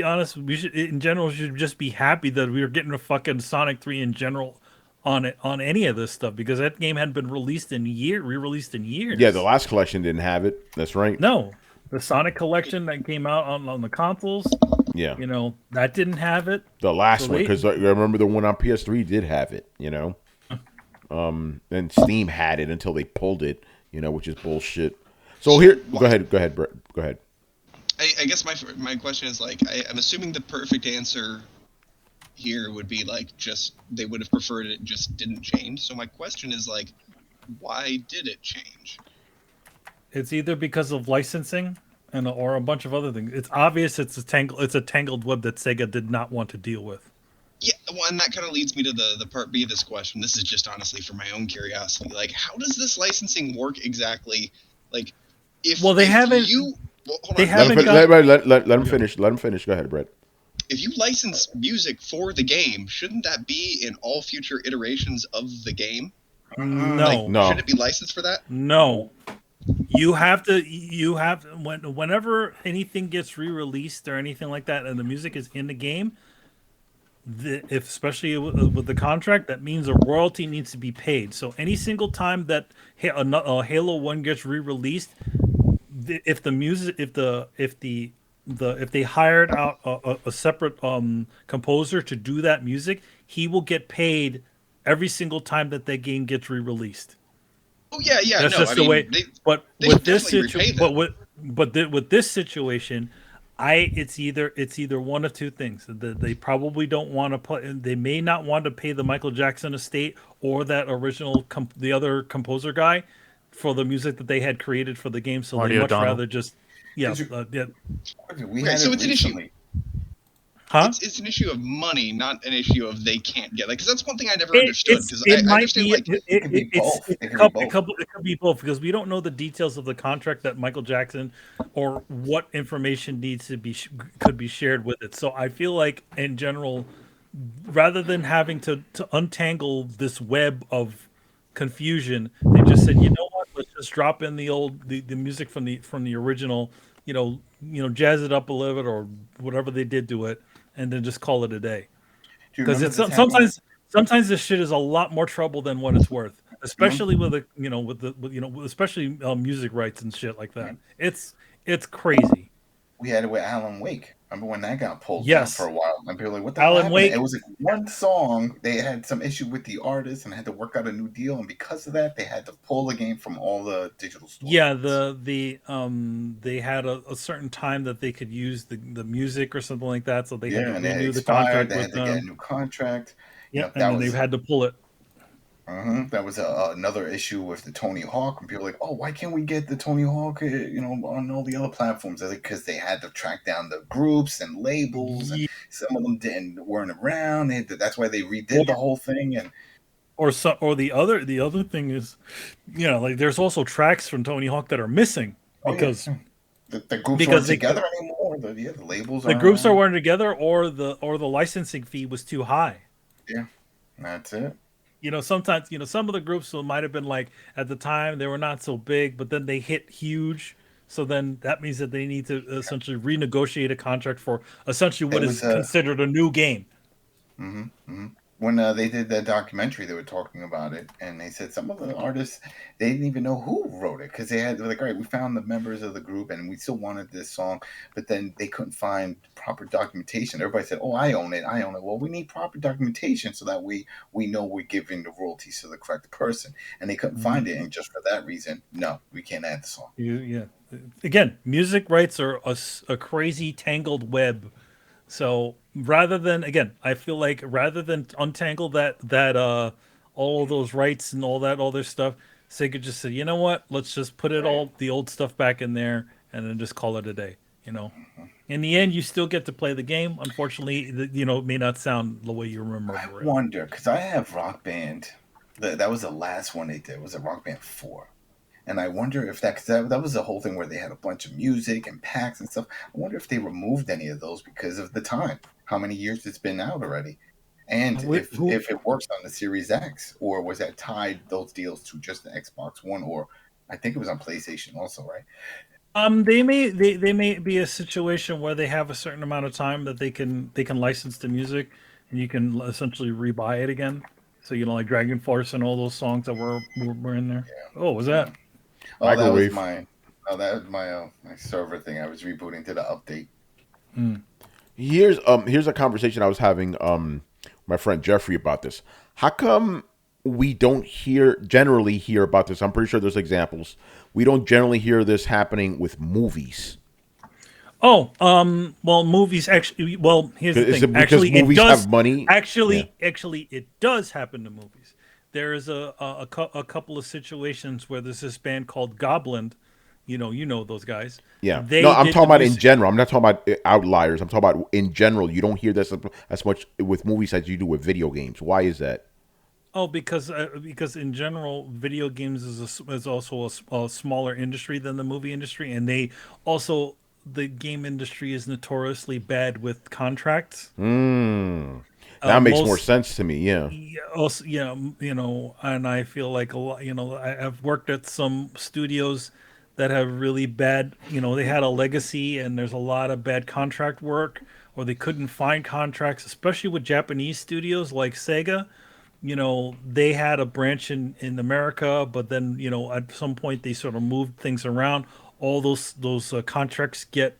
honest, we should just be happy that we were getting a fucking Sonic 3 in general on any of this stuff, because that game hadn't been re-released in years. Yeah, the last collection didn't have it. That's right. No, the Sonic collection that came out on the consoles. Yeah, that didn't have it. The last one, because I remember the one on PS3 did have it. And Steam had it until they pulled it. Which is bullshit. So here, go ahead, Brett. Go ahead. I guess my question is I'm assuming the perfect answer here would be just they would have preferred it just didn't change. So my question is why did it change? It's either because of licensing or a bunch of other things. It's obvious it's a tangled web that Sega did not want to deal with. Yeah, well, and that kind of leads me to the part B of this question. This is just honestly for my own curiosity. How does this licensing work exactly? Let him finish. Let him finish. Go ahead, Brett. If you license music for the game, shouldn't that be in all future iterations of the game? No. No. Should it be licensed for that? No. You have whenever anything gets re-released or anything like that, and the music is in the game, if especially with the contract, that means a royalty needs to be paid. So any single time that Halo 1 gets re-released, if the music, if they hired out a separate composer to do that music, he will get paid every single time that game gets re-released. Oh yeah. That's no, just I the mean, way. But they with should this definitely repay situation, them. with this situation, it's either one of two things. They probably don't want to put. They may not want to pay the Michael Jackson estate or that original the other composer guy for the music that they had created for the game. So Marty they much O'Donnell. rather just We yeah. had So it it's an issue. recently. Huh? It's an issue of money, not an issue of they can't get. Like, because that's one thing I never understood. Because I understand, like, it could be both. It could be both because we don't know the details of the contract that Michael Jackson or what information needs to be could be shared with it. So I feel like in general, rather than having to untangle this web of confusion, they just said, you know what, let's just drop in the music from the original, jazz it up a little bit or whatever they did to it, and then just call it a day. Do you Because remember it's this happening? sometimes this shit is a lot more trouble than what it's worth, especially with especially music rights and shit like that. It's crazy. We had it with Alan Wake. Remember when that got pulled down Yes, for a while? And people were like, what the hell Alan happened? Wake. It was like one song. They had some issue with the artist and had to work out a new deal. And because of that, they had to pull the game from all the digital stores. Yeah, they had a certain time that they could use the music or something like that, so they had to and they renew the expired. contract They with had to get a them. new contract. Yeah, That and then they had to pull it. That was another issue with the Tony Hawk, and people were like, "Oh, why can't we get the Tony Hawk, on all the other platforms?" I think because they had to track down the groups and labels, and some of them weren't around. That's why they redid the whole thing. And or the other thing is, like there's also tracks from Tony Hawk that are missing because the groups weren't together anymore. The labels. The groups weren't together, or the licensing fee was too high. Yeah, that's it. Sometimes some of the groups might have been like at the time they were not so big, but then they hit huge. So then that means that they need to essentially renegotiate a contract for essentially what is considered a new game. When they did that documentary, they were talking about it, and they said some of the artists, they didn't even know who wrote it because they were like, all right, we found the members of the group, and we still wanted this song, but then they couldn't find proper documentation. Everybody said, oh, I own it. Well, we need proper documentation so that we know we're giving the royalties to the correct person, and they couldn't find it, and just for that reason, no, we can't add the song. Yeah. Again, music rights are a crazy tangled web. So I feel like rather than untangle that all of those rights and all that other stuff, Sega just said, you know what, let's just put all the old stuff back in there and then just call it a day. In the end, you still get to play the game. Unfortunately, it may not sound the way you remember. I wonder because I have Rock Band. That was the last one they did. It was a Rock Band 4. And I wonder if that was the whole thing where they had a bunch of music and packs and stuff. I wonder if they removed any of those because of the time, how many years it's been out already, and if it works on the Series X, or was that tied those deals to just the Xbox One, or I think it was on PlayStation also, right? They may be a situation where they have a certain amount of time that they can license the music, and you can essentially rebuy it again. So like Dragon Force and all those songs that were in there. Yeah. Oh, was that? Oh, that was my server thing. I was rebooting to the update. Here's a conversation I was having my friend Jeffrey about this. How come we don't generally hear about this? I'm pretty sure there's examples. We don't generally hear this happening with movies. Oh, well, movies actually. Well, here's the thing. Actually, movies have money. Actually, it does happen to movies. There is a couple of situations where there's this band called Goblin. You know those guys. Yeah. I'm talking about in general. I'm not talking about outliers. I'm talking about in general. You don't hear this as much with movies as you do with video games. Why is that? Oh, because in general, video games is also a smaller industry than the movie industry, and the game industry is notoriously bad with contracts. That makes more sense to me. Yeah. And I feel like a lot. I've worked at some studios that have really bad, they had a legacy and there's a lot of bad contract work, or they couldn't find contracts, especially with Japanese studios like Sega. They had a branch in America, but then, at some point they sort of moved things around. All those contracts get,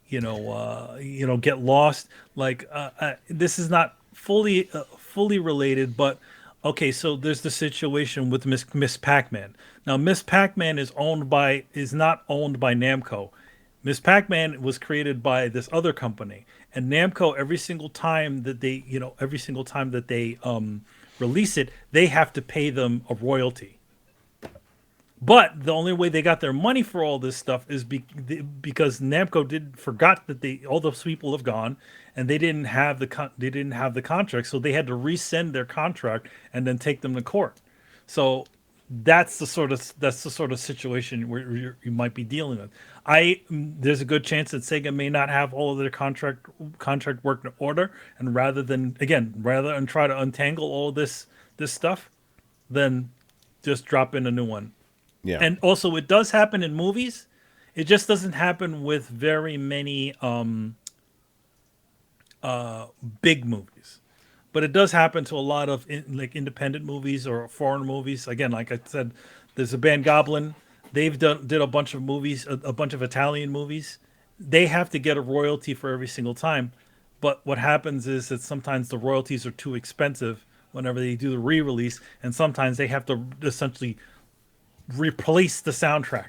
get lost. Like, this is not fully related, but okay. So there's the situation with Miss Pac-Man. Now, Miss Pac-Man is not owned by Namco. Miss Pac-Man was created by this other company, and Namco, every single time that they release it, they have to pay them a royalty. But the only way they got their money for all this stuff is because Namco forgot that all those people have gone, and they didn't have the contract, so they had to resend their contract and then take them to court. So that's the sort of situation where you might be dealing with. There's a good chance that Sega may not have all of their contract work in order, and rather than try to untangle all this stuff, then just drop in a new one. Yeah. And also, it does happen in movies. It just doesn't happen with very many big movies. But it does happen to a lot of independent movies or foreign movies. Again, like I said, there's a band Goblin. They've did a bunch of movies, a bunch of Italian movies. They have to get a royalty for every single time. But what happens is that sometimes the royalties are too expensive whenever they do the re-release, and sometimes they have to essentially replace the soundtrack.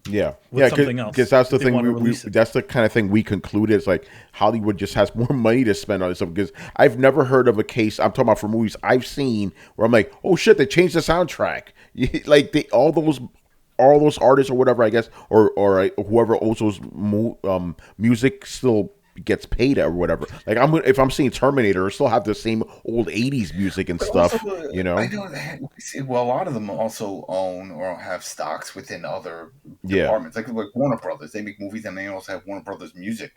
Yeah, with something else. Because that's the thing. That's the kind of thing we concluded. It's like Hollywood just has more money to spend on this stuff. Because I've never heard of a case. I'm talking about for movies I've seen where I'm like, oh shit, they changed the soundtrack. Like all those artists or whatever, I guess, or whoever owns those music still gets paid or whatever. Like if I'm seeing Terminator, I still have the same old '80s music and stuff. Also, a lot of them also own or have stocks within other departments. Like Warner Brothers, they make movies and they also have Warner Brothers music.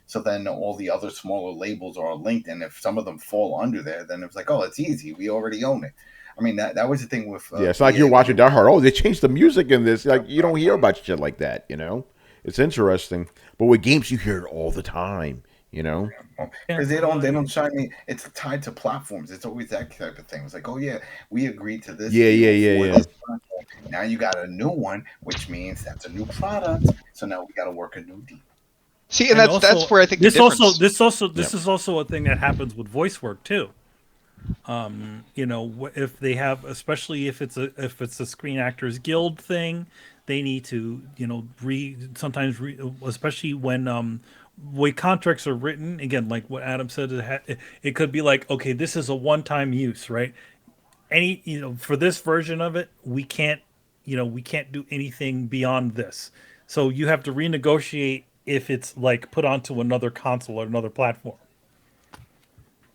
So then all the other smaller labels are linked, and if some of them fall under there, then it's like, oh, it's easy. We already own it. I mean, that was the thing with it's like you're watching Die Hard. Oh, they changed the music in this. Like you don't hear about shit like that. It's interesting. But with games, you hear it all the time. Because they don't shine me. It's tied to platforms. It's always that type of thing. It's like, oh yeah, we agreed to this. Yeah. Now you got a new one, which means that's a new product. So now we got to work a new deal. See, and that's where I think this is also a thing that happens with voice work too. If they have, especially if it's a Screen Actors Guild thing, they need to especially when way contracts are written, again, like what Adam said, it could be like, okay, this is a one-time use, right? For this version of it, we can't do anything beyond this. So you have to renegotiate if it's like put onto another console or another platform.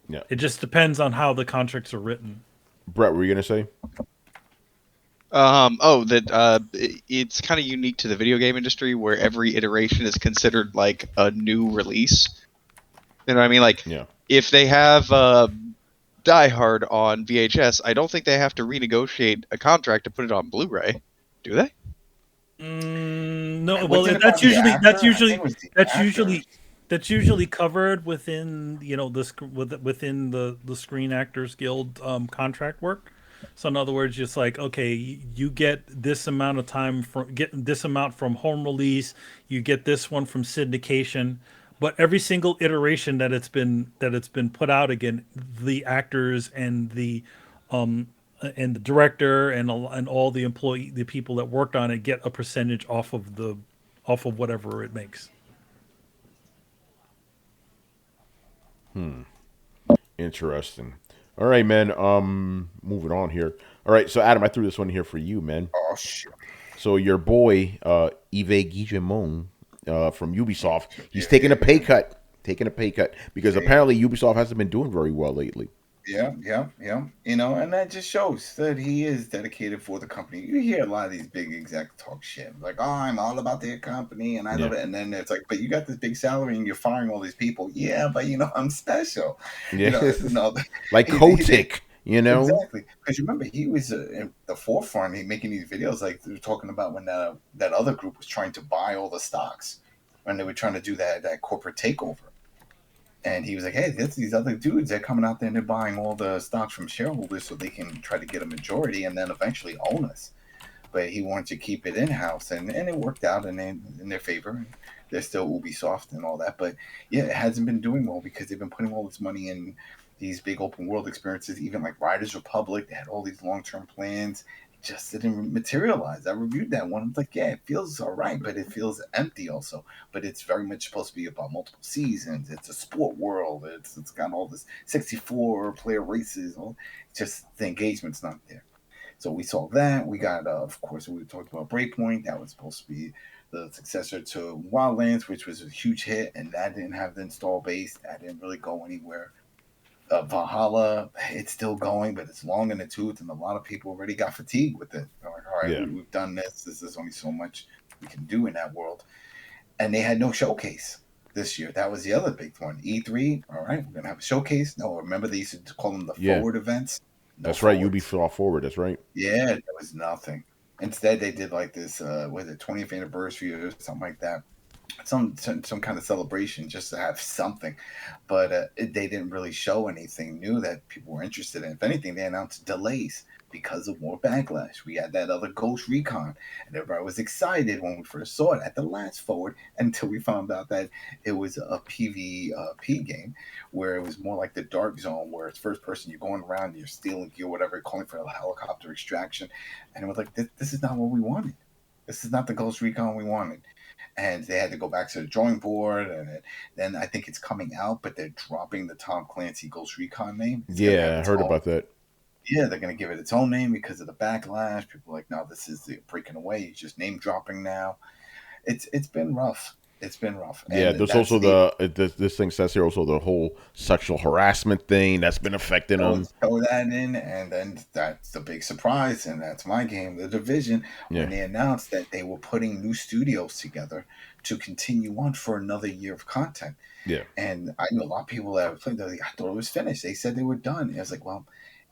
Yeah. It just depends on how the contracts are written. Brett, what were you gonna say? It's kind of unique to the video game industry where every iteration is considered like a new release. You know what I mean? Like, if they have Die Hard on VHS, I don't think they have to renegotiate a contract to put it on Blu-ray, do they? No. Well, that's usually covered within within the Screen Actors Guild contract work. So in other words, it's like, okay, you get this amount of time from home release, you get this one from syndication, but every single iteration that it's been put out, again, the actors and the director and all the people that worked on it get a percentage off of whatever it makes. Interesting. All right, man. Moving on here. All right, so Adam, I threw this one here for you, man. Oh shit. So your boy, Yves Guillemot, from Ubisoft, he's taking a pay cut. Because apparently Ubisoft hasn't been doing very well lately. Yeah. And that just shows that he is dedicated for the company. You hear a lot of these big execs talk shit. Like, oh, I'm all about their company and I love it. And then it's like, but you got this big salary and you're firing all these people. Yeah, but I'm special. Yeah. Like Kotick. You know? Exactly, because you remember he was in the forefront. He making these videos like they were talking about when that other group was trying to buy all the stocks when they were trying to do that corporate takeover. And he was like, "Hey, these other dudes. They're coming out there and they're buying all the stocks from shareholders so they can try to get a majority and then eventually own us." But he wanted to keep it in house, and it worked out in their favor. They're still Ubisoft and all that, but yeah, it hasn't been doing well because they've been putting all this money in these big open world experiences. Even like Riders Republic, they had all these long term plans. It just didn't materialize. I reviewed that one. I'm like, yeah, it feels all right, but it feels empty also. But it's very much supposed to be about multiple seasons. It's a sport world. It's got all this 64 player races. Just the engagement's not there. So we saw that. We got, of course, we talked about Breakpoint. That was supposed to be the successor to Wildlands, which was a huge hit, and that didn't have the install base. That didn't really go anywhere. Valhalla, it's still going, but it's long in the tooth, and a lot of people already got fatigued with it. They're like, all right, Yeah. we've done this. This is only so much we can do in that world. And they had no showcase this year. That was the other big one. E3, all right, we're going to have a showcase. No, remember they used to call them the forward events? No That's right. forwards. Ubisoft Forward. That's right. Yeah, there was nothing. Instead, they did like this, was it 20th anniversary or something like that? Some kind of celebration just to have something, but they didn't really show anything new that people were interested in. If anything, they announced delays because of more backlash. We had that other Ghost Recon, and everybody was excited when we first saw it at the last forward until we found out that it was a PvP game where it was more like the Dark Zone, where it's first person, you're going around, you're stealing gear, whatever, calling for a helicopter extraction, and it was like this is not what we wanted. This is not the Ghost Recon we wanted. And they had to go back to the drawing board, and then I think it's coming out, but they're dropping the Tom Clancy Ghost Recon name. Yeah, I heard about that. Yeah, they're going to give it its own name because of the backlash. People are like, no, this is the breaking away. It's just name dropping now. It's been rough. It's been rough. Yeah, and there's also this thing says here also the whole sexual harassment thing that's been affecting them. Throw that in, and then that's the big surprise, and that's my game, The Division, when they announced that they were putting new studios together to continue on for another year of content. Yeah, and I know a lot of people that have played. They're like, I thought it was finished. They said they were done. And I was like, well,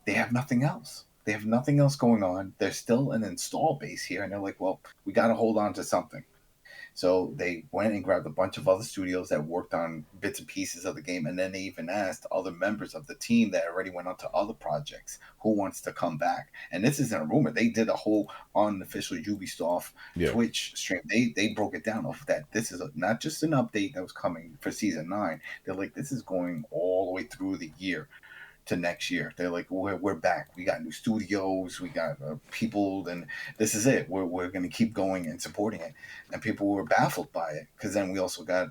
they have nothing else. They have nothing else going on. There's still an install base here, and they're like, well, we got to hold on to something. So they went and grabbed a bunch of other studios that worked on bits and pieces of the game, and then they even asked other members of the team that already went on to other projects who wants to come back. And this isn't a rumor. They did a whole unofficial Ubisoft Twitch stream. They broke it down off that this is not just an update that was coming for Season 9. They're like, this is going all the way through the year to next year. They're like, we're back. We got new studios. We got people, and this is it. We're going to keep going and supporting it. And people were baffled by it because then we also got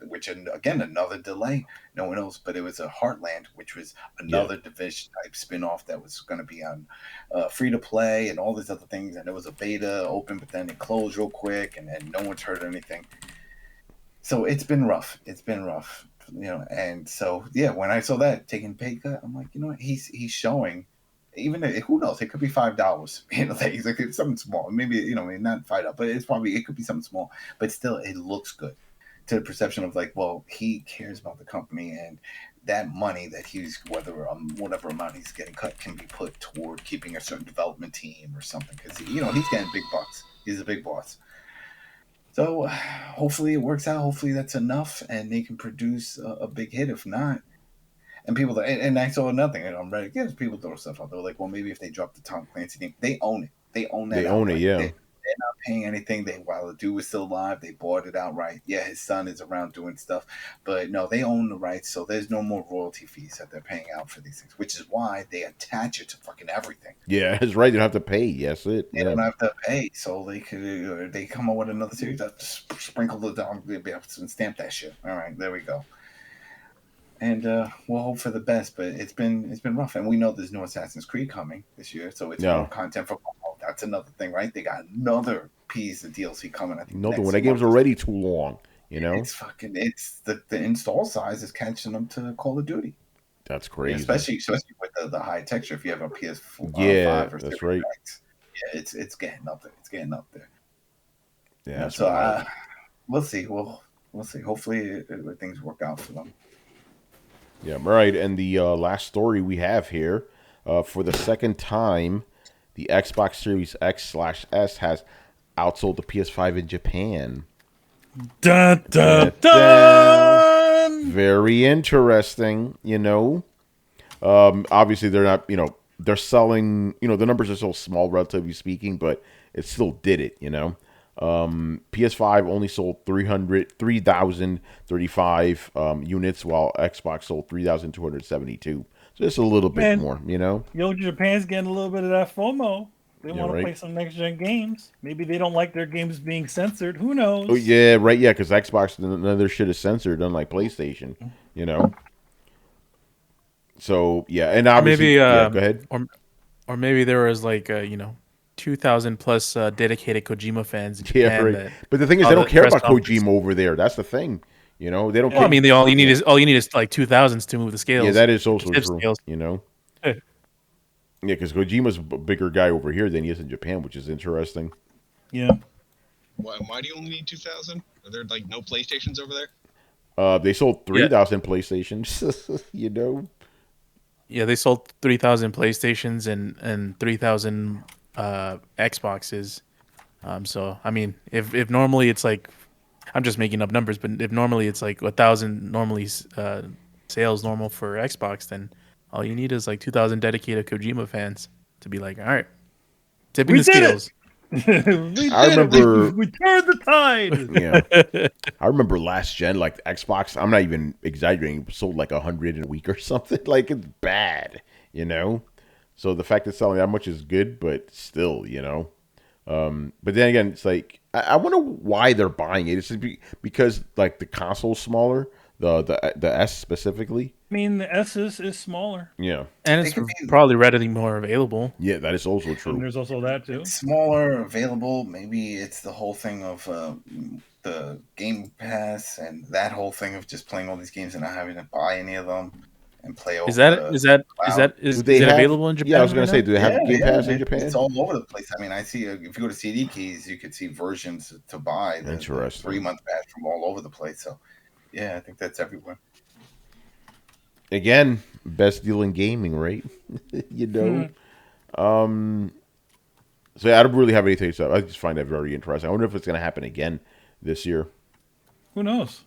which again another delay. No one knows, but it was a Heartland, which was another Division type spinoff that was going to be on free to play and all these other things. And it was a beta open, but then it closed real quick, and no one's heard anything. So it's been rough. It's been rough. And so when I saw that taking pay cut, I'm like, he's showing, even who knows, it could be $5. He's like, it's something small, maybe not $5, but it could be something small, but still it looks good to the perception of like, well, he cares about the company, and that money that he's whatever amount he's getting cut can be put toward keeping a certain development team or something, because he's getting big bucks. He's a big boss. So hopefully it works out. Hopefully that's enough, and they can produce a big hit. If not, and people, and I saw nothing. And I'm ready. Yes, people throw stuff out. They're like, well, maybe if they drop the Tom Clancy name, they own it. They own that. They own it. Yeah. They're not paying anything. While the dude was still alive, they bought it outright. Yeah, his son is around doing stuff, but no, they own the rights. So there's no more royalty fees that they're paying out for these things, which is why they attach it to fucking everything. Yeah, it's right. They don't have to pay. Yes, They don't have to pay, so they come up with another series. Just sprinkle it down, they'll be able to stamp that shit. All right, there we go. And we'll hope for the best, but it's been rough, and we know there's no Assassin's Creed coming this year, so it's more content for. That's another thing, right? They got another piece of DLC coming. I think another one. That game's already too long. It's the install size is catching them to Call of Duty. That's crazy, especially with the high texture. If you have a PS4, 5 or that's right. It's getting up there. It's getting up there. Yeah. So we'll see. We'll see. Hopefully things work out for them. Yeah, right. And the last story we have here, For the second time, the Xbox Series X/S has outsold the PS5 in Japan. Dun, dun, dun. Very interesting, Obviously, they're not, they're selling, the numbers are so small, relatively speaking, but it still did it, PS5 only sold 3,035 units, while Xbox sold 3,272. So just a little bit more, Japan's getting a little bit of that FOMO. They want to right. play some next-gen games. Maybe they don't like their games being censored. Who knows? Oh, yeah, right, yeah, because Xbox, none of their shit is censored, unlike PlayStation, So, yeah, and obviously, go ahead. Or maybe there was 2,000 plus dedicated Kojima fans in Japan. Right. But the thing is, they don't care about Kojima over there. That's the thing. They don't care. I mean, all you need is like 2,000s to move the scales. Yeah, that is also true. Scales. Yeah, because Kojima's a bigger guy over here than he is in Japan, which is interesting. Yeah. Why do you only need 2,000? Are there no PlayStations over there? They sold 3,000 PlayStations. Yeah, they sold 3,000 PlayStations and 3,000 Xboxes. So I mean, if normally it's like, I'm just making up numbers, but if normally it's like 1,000 normally sales normal for Xbox, then all you need is 2,000 dedicated Kojima fans to be like, all right, tipping the scales. I remember we turned the tide. Yeah, I remember last gen, Xbox. I'm not even exaggerating. Sold 100 in a week or something. It's bad, So the fact that selling that much is good, but still, But then again, it's I wonder why they're buying it. It's just because the console's smaller, the S specifically. I mean, the S is smaller. Yeah, and it's probably readily more available. Yeah, that is also true. And there's also that too. It's smaller, available. Maybe it's the whole thing of the Game Pass and that whole thing of just playing all these games and not having to buy any of them and play over. Is it available in Japan? Yeah, I was going to say, do they have Game Pass in Japan? It's all over the place. I mean, I see if you go to CD Keys, you could see versions to buy. The 3-month pass from all over the place. So, yeah, I think that's everywhere. Again, best deal in gaming, right? So yeah, I don't really have anything to say. I just find that very interesting. I wonder if it's going to happen again this year. Who knows?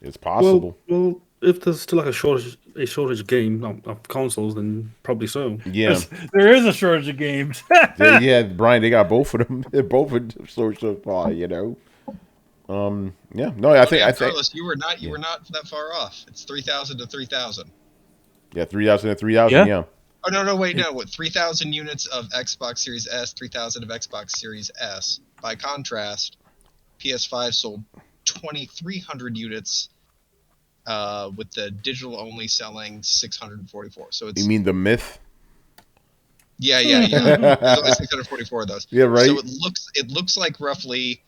It's possible. Well, if there's still a shortage game of consoles, then probably so. Yeah, there is a shortage of games. Yeah, Brian, they got both of them. They're both in short supply. Yeah, no, I think Carlos, you were not that far off. It's 3,000 to 3,000. Yeah, 3,000 to 3,000. Yeah. Oh no, wait, no. What 3,000 units of Xbox Series S, 3,000 of Xbox Series S. By contrast, PS5 sold 2,300 units, with the digital only selling 644. So it's. You mean the myth? Yeah. There's only 644 of those. Yeah, right. So it looks like roughly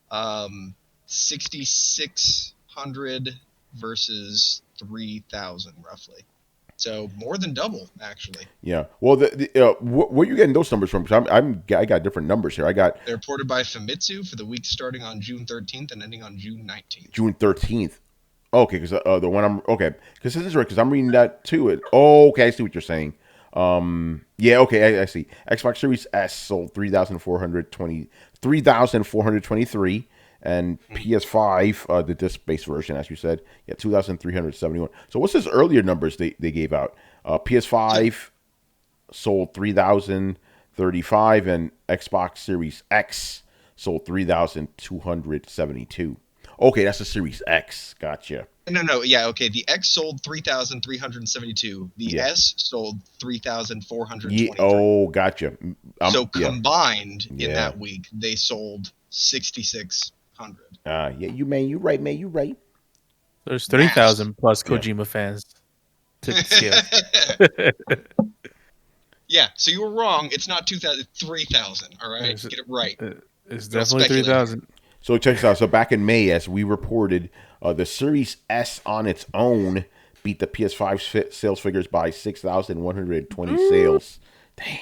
6,600 versus 3,000 roughly. So more than double, actually. Yeah. Well, where are you getting those numbers from? Because I got different numbers here. They're reported by Famitsu for the week starting on June 13th and ending on June 19th. June 13th. Okay, because the one because this is right, because I'm reading that too. Okay, I see what you're saying. Yeah, okay, I see. Xbox Series S sold 3,423, and PS5, the disc-based version, as you said, 2,371. So what's his earlier numbers they gave out? PS5 sold 3,035, and Xbox Series X sold 3,272. Okay, that's the Series X. Gotcha. No. Yeah, okay. The X sold 3,372. The S sold 3,423. Oh, gotcha. So combined in that week, they sold 6,600. Yeah, you right, man. You right. There's 3,000 plus Kojima fans. Tip scale. Yeah, so you were wrong. It's not 2,000, it's 3,000. All right, get it right. It's definitely 3,000. So check this out. So back in May, as we reported, the Series S on its own beat the PS5 sales figures by 6,120 sales. Damn.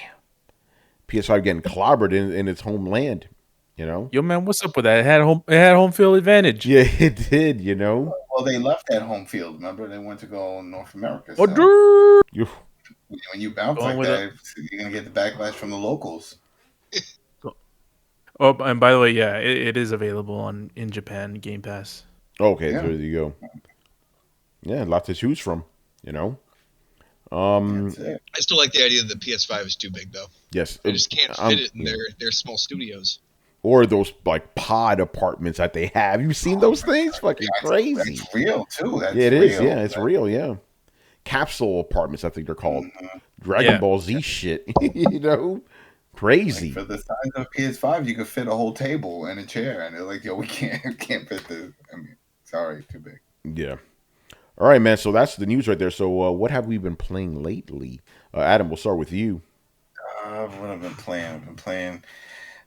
PS5 getting clobbered in its homeland. Yo, man, what's up with that? It had home field advantage. Yeah, it did. Well, they left that home field. Remember, they went to go in North America. So. when you bounce like that, you're gonna get the backlash from the locals. Oh, and by the way, yeah, it is available in Japan Game Pass. Okay, there you go. Yeah, a lot to choose from. You know. That's it. I still like the idea that the PS5 is too big, though. Yes, they just can't fit it in their small studios. Or those like pod apartments that they have. You've seen those things? Fucking crazy. It's real too. That's it real. Is. Yeah, it's real. Yeah. Capsule apartments, I think they're called. Dragon Ball Z shit. You know, crazy. Like for the size of PS5, you could fit a whole table and a chair, and they're like, "Yo, we can't fit this." I mean, sorry, too big. Yeah. All right, man. So that's the news right there. So what have we been playing lately? Adam, we'll start with you. What have I been playing? I've been playing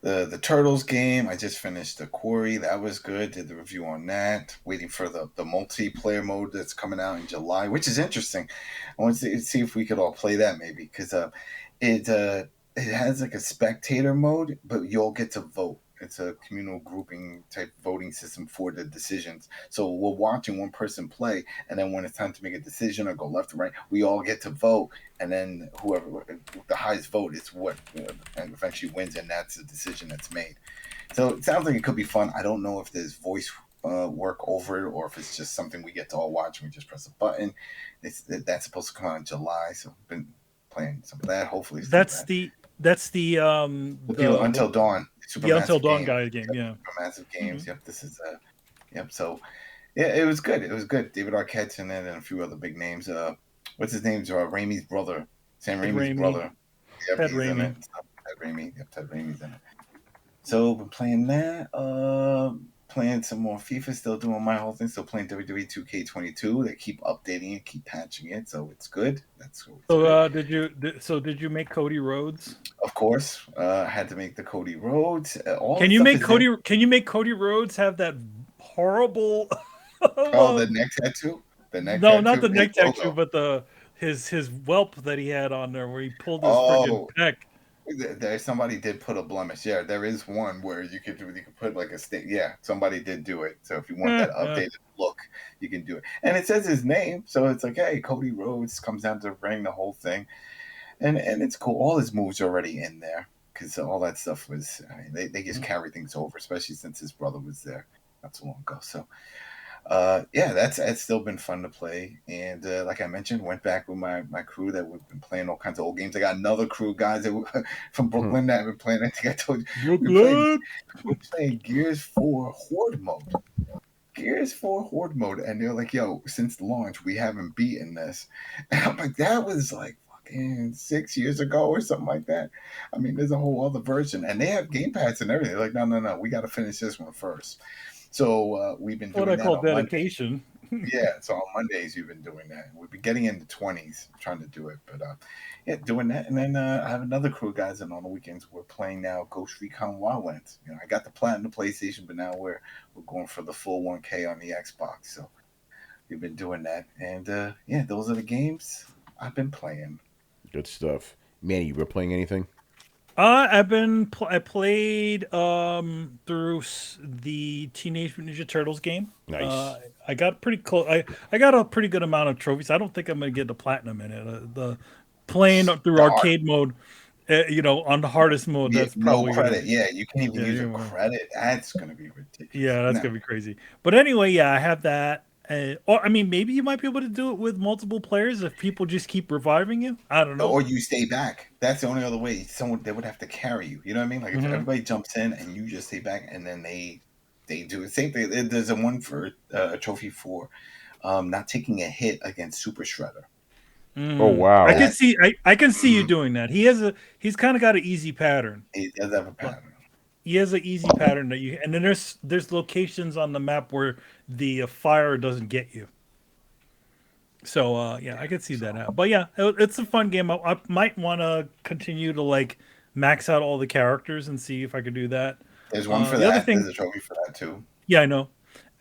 the Turtles game. I just finished the Quarry. That was good. Did the review on that. Waiting for the multiplayer mode that's coming out in July, which is interesting. I want to see if we could all play that maybe, because it has like a spectator mode, but you all get to vote. It's a communal grouping type voting system for the decisions. So we're watching one person play, and then when it's time to make a decision or go left or right, we all get to vote, and then whoever the highest vote is what eventually wins, and that's the decision that's made. So it sounds like it could be fun. I don't know if there's voice work over it, or if it's just something we get to all watch and we just press a button. That's supposed to come out in July, so I've been playing some of that. Hopefully, that's the Until Dawn. Until Dawn game. Yeah, Massive games. Yep, this is yep. So yeah, it was good. It was good. David Arquette's in it and a few other big names. What's his name? Raimi's brother, Sam Raimi's brother. Yep, Ted Raimi. Ted Raimi. Yep, Ted Raimi's in it. So been playing that. Playing some more FIFA. Still doing my whole thing. Still playing WWE 2K22. They keep updating it, keep patching it, so it's good. That's so. Good. Did you make Cody Rhodes? Of course, I had to make the Cody Rhodes. Can you make Cody Rhodes have that horrible? The neck tattoo. Not the neck tattoo, but his whelp that he had on there, where he pulled his freaking pec. Somebody did put a blemish. Yeah, there is one where you could put like a stain. Yeah, somebody did do it. So if you want that updated look, you can do it. And it says his name, so it's like, hey, Cody Rhodes comes down to the ring, the whole thing. And it's cool. All his moves are already in there, because all that stuff was. I mean, they just carry things over, especially since his brother was there not so long ago. So, yeah, it's still been fun to play. And like I mentioned, went back with my crew that we've been playing all kinds of old games. I got another crew, guys from Brooklyn that have been playing. I think I told you, we're playing Gears 4 Horde mode. Gears 4 Horde mode, and they're like, "Yo, since launch, we haven't beaten this." And I'm like, that was like 6 years ago or something like that. I mean, there's a whole other version, and they have Game Pass and everything. They're like, no, we got to finish this one first. So we've been doing what I call dedication. Yeah, so on Mondays we've been doing that. We've been getting into 20s trying to do it, but yeah, doing that. And then I have another crew of guys, and on the weekends we're playing now Ghost Recon Wildlands. You know, I got the platinum PlayStation, but now we're going for the full 1K on the Xbox. So we've been doing that, and yeah, those are the games I've been playing. Good stuff. Manny, you been playing anything? I played through the Teenage Mutant Ninja Turtles game. Nice. I got pretty close. I got a pretty good amount of trophies. I don't think I'm gonna get the platinum in it. The playing through arcade mode, on the hardest mode. That's probably no credit. Yeah, you can't even use a credit. That's gonna be ridiculous. Yeah, that's gonna be crazy. But anyway, yeah, I have that. Or I mean, maybe you might be able to do it with multiple players if people just keep reviving you. I don't know. Or you stay back. That's the only other way. They would have to carry you. You know what I mean? Like if everybody jumps in and you just stay back, and then they do the same thing. There's a one for a trophy for not taking a hit against Super Shredder. Oh wow! I can see you doing that. He's kind of got an easy pattern. He does have a pattern. He has an easy pattern and then there's locations on the map where the fire doesn't get you. So yeah, I could see that out. But yeah, it's a fun game. I might want to continue to max out all the characters and see if I could do that. There's one for that. There's a trophy for that too. Yeah, I know.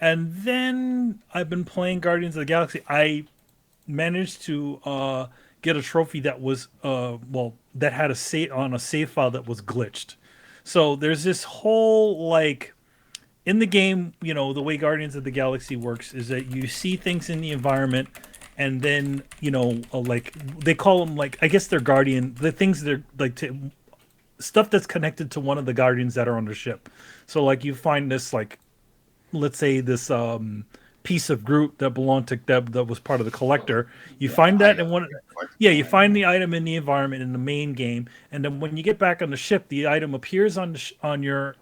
And then I've been playing Guardians of the Galaxy. I managed to get a trophy that was that had a save file that was glitched. So there's this whole in the game, the way Guardians of the Galaxy works is that you see things in the environment and then like they call them, like, I guess they're guardian, the things they're like stuff that's connected to one of the guardians that are on the ship. So like you find this, like, let's say this piece of Groot that belonged to that was part of the collector. You find that in one. Yeah, you find the item in the environment in the main game, and then when you get back on the ship, the item appears on your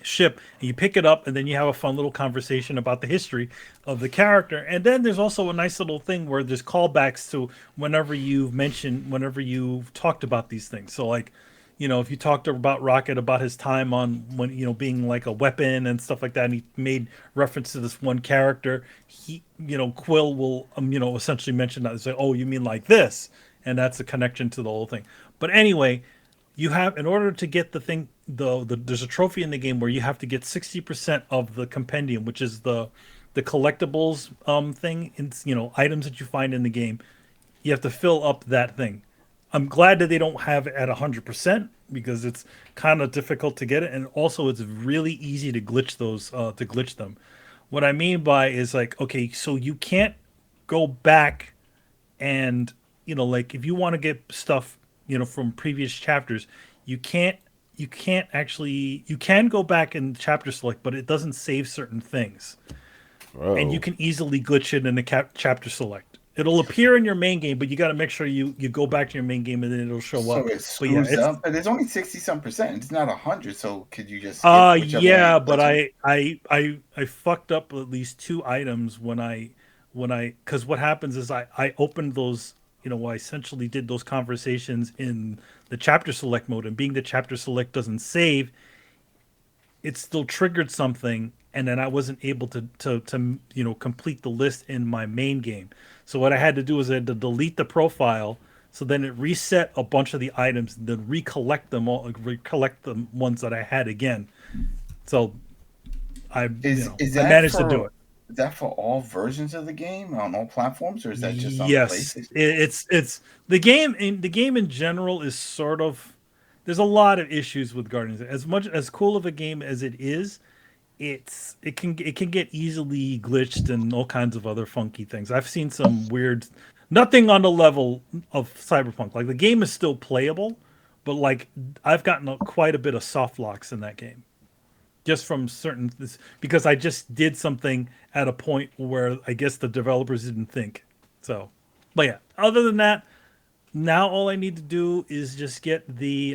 ship, and you pick it up, and then you have a fun little conversation about the history of the character. And then there's also a nice little thing where there's callbacks to whenever you've talked about these things. So like, if you talked about Rocket, about his time on when, being like a weapon and stuff like that, and he made reference to this one character, Quill will, essentially mention that and say, oh, you mean like this? And that's a connection to the whole thing. But anyway, you have, in order to get the thing, there's a trophy in the game where you have to get 60% of the compendium, which is the collectibles thing, items that you find in the game. You have to fill up that thing. I'm glad that they don't have it at 100% because it's kind of difficult to get it, and also it's really easy to glitch them. What I mean by is, like, okay, so you can't go back and like if you want to get stuff from previous chapters, you can go back and chapter select, but it doesn't save certain things. Whoa. And you can easily glitch it in the chapter select. It'll appear in your main game, but you got to make sure you go back to your main game and then it'll show up. It screws up, but it's only 60-some%. It's not 100. So could you just? Yeah, but I fucked up at least 2 items because what happens is I opened those. I essentially did those conversations in the chapter select mode, and being the chapter select doesn't save, it still triggered something, and then I wasn't able to complete the list in my main game. So what I had to do is I had to delete the profile, so then it reset a bunch of the items, and then recollect the ones that I had again. So I managed to do it. Is that for all versions of the game on all platforms, or is that just on PlayStation? It's the game. The game in general is sort of. There's a lot of issues with Guardians. As much as cool of a game as it is, it can get easily glitched and all kinds of other funky things. I've seen some weird, nothing on the level of Cyberpunk. Like, the game is still playable, but like I've gotten quite a bit of soft locks in that game. Just from because I just did something at a point where I guess the developers didn't think. So, but yeah, other than that, now all I need to do is just get the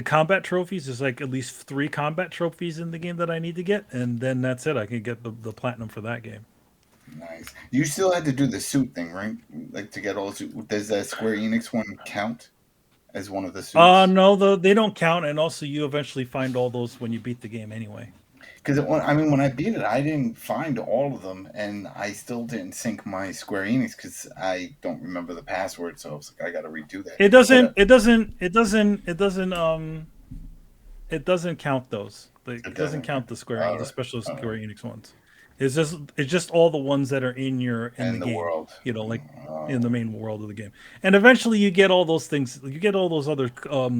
combat trophies. There's like at least 3 combat trophies in the game that I need to get, and then that's it. I can get the platinum for that game. Nice. You still had to do the suit thing, right? Like, to get all the suit. Does that Square-Enix one count as one of the suits? No, they don't count, and also you eventually find all those when you beat the game anyway. Because when I beat it, I didn't find all of them, and I still didn't sync my Square-Enix because I don't remember the password. So I was like, I got to redo that. It doesn't count those. It doesn't count the the special Square-Enix ones. It's just all the ones that are in the game world. Like in the main world of the game. And eventually you get all those things. You get all those other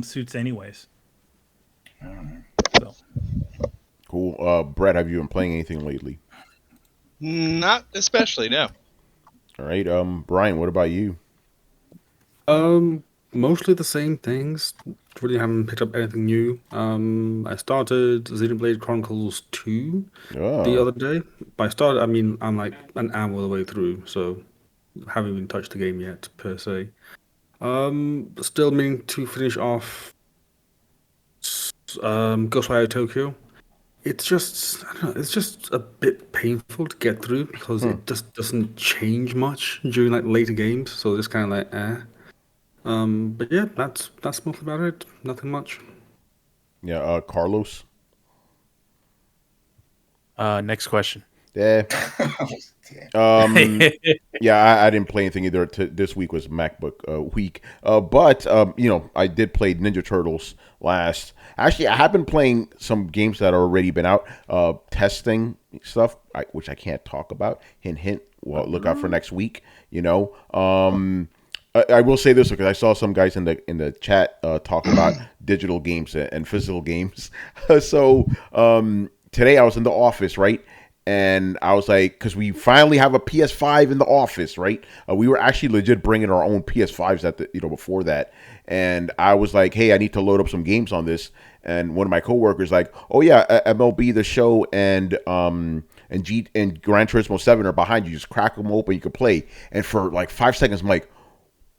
suits anyways. So. Cool. Brett, have you been playing anything lately? Not especially, no. All right. Brian, what about you? Mostly the same things. Really haven't picked up anything new. I started Xenoblade Chronicles 2 the other day. By started, I mean I'm like an hour of the way through, so haven't even touched the game yet per se. Still meaning to finish off Ghostwire Tokyo. It's just, I don't know, it's just a bit painful to get through because it just doesn't change much during like later games. So it's kind of like, But yeah, that's mostly about it. Nothing much. Yeah, Carlos. Next question. Yeah. Yeah, I didn't play anything either. This week was MacBook week. But I did play Ninja Turtles last. Actually, I have been playing some games that are already been out, testing stuff, which I can't talk about. Hint, hint. Well, look out for next week. I will say this because I saw some guys in the chat talk about digital games and physical games. So today I was in the office, right? And I was like, because we finally have a PS5 in the office, right? We were actually legit bringing our own PS5s at the, before that. And I was like, hey, I need to load up some games on this. And one of my coworkers like, oh yeah, MLB The Show and Gran Turismo 7 are behind you. Just crack them open, you can play. And for like 5 seconds, I'm like,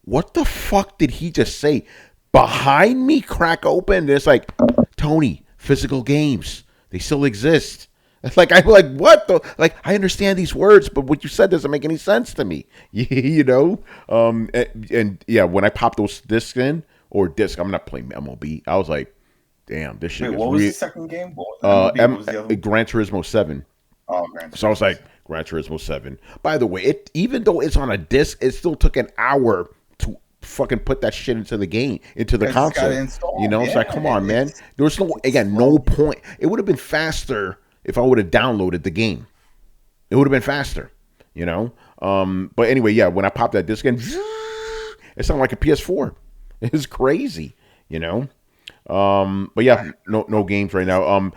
what the fuck did he just say? Behind me, crack open. And it's like, Tony, physical games, they still exist. It's like, I'm like, what the? Like, I understand these words, but what you said doesn't make any sense to me. And yeah, when I popped those discs in, I'm not playing MLB. I was like, damn, this shit. Wait, what was the second game? What was the other one? Gran Turismo 7. Oh, Gran Turismo. So I was like, Gran Turismo 7. By the way, even though it's on a disc, it still took an hour to fucking put that shit into the game, into the console. It's like, come on, man. There was no point. It would have been faster if I would have downloaded the game. It would have been faster, But anyway, yeah, when I popped that disc in, it sounded like a PS4. It's crazy, But yeah, no games right now.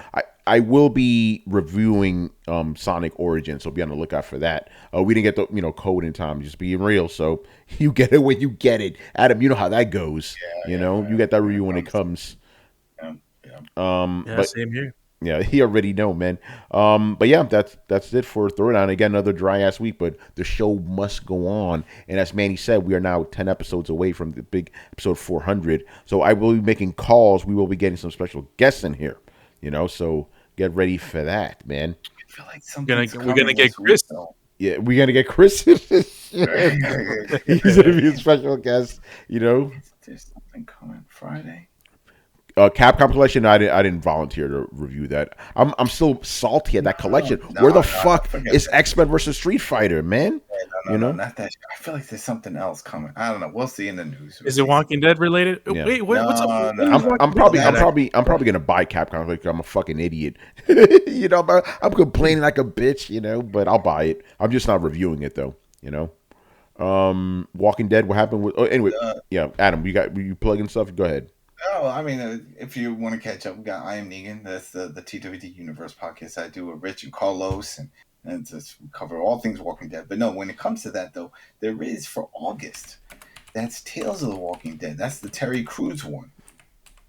I will be reviewing Sonic Origins, so be on the lookout for that. We didn't get the code in time, just being real. So you get it when you get it. Adam, you know how that goes. You get that review when it comes. But same here. Yeah, he already know, man. But yeah, that's it for Throwdown. Again, another dry ass week, but the show must go on. And as Manny said, we are now 10 episodes away from the big episode 400. So I will be making calls. We will be getting some special guests in here. So get ready for that, man. I feel like we're gonna get Chris. Yeah, we're gonna get Chris. He's gonna be a special guest. There's something coming Friday. Capcom collection. I didn't volunteer to review that. I'm still salty at that collection. Where the fuck is X-Men versus Street Fighter, man? No, not that. I feel like there's something else coming. I don't know. We'll see in the news. Is it Walking Dead related? Yeah. Wait, what's up? I'm probably gonna buy Capcom because I'm a fucking idiot. I'm complaining like a bitch, but I'll buy it. I'm just not reviewing it though. Walking Dead. What happened with? Oh, anyway, yeah, Adam, you plugging stuff? Go ahead. Oh, I mean, if you want to catch up, we got I Am Negan. That's the TWD Universe podcast I do with Rich and Carlos, and just cover all things Walking Dead. But no, when it comes to that, though, there is for August. That's Tales of the Walking Dead. That's the Terry Crews one.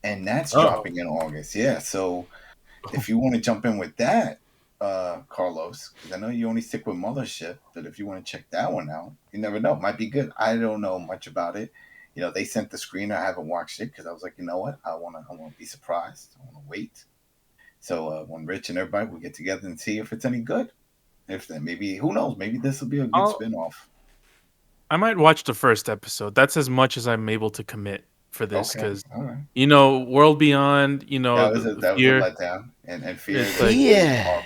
And that's dropping in August. Yeah, so if you want to jump in with that, Carlos, because I know you only stick with Mothership, but if you want to check that one out, you never know. It might be good. I don't know much about it. They sent the screener. I haven't watched it because I was like, you know what? I want to be surprised. I want to wait. So when Rich and everybody will get together and see if it's any good. If then maybe, who knows? Maybe this will be a good spin-off. I might watch the first episode. That's as much as I'm able to commit for this because, right. World Beyond, that was a letdown. And Fear. Yeah.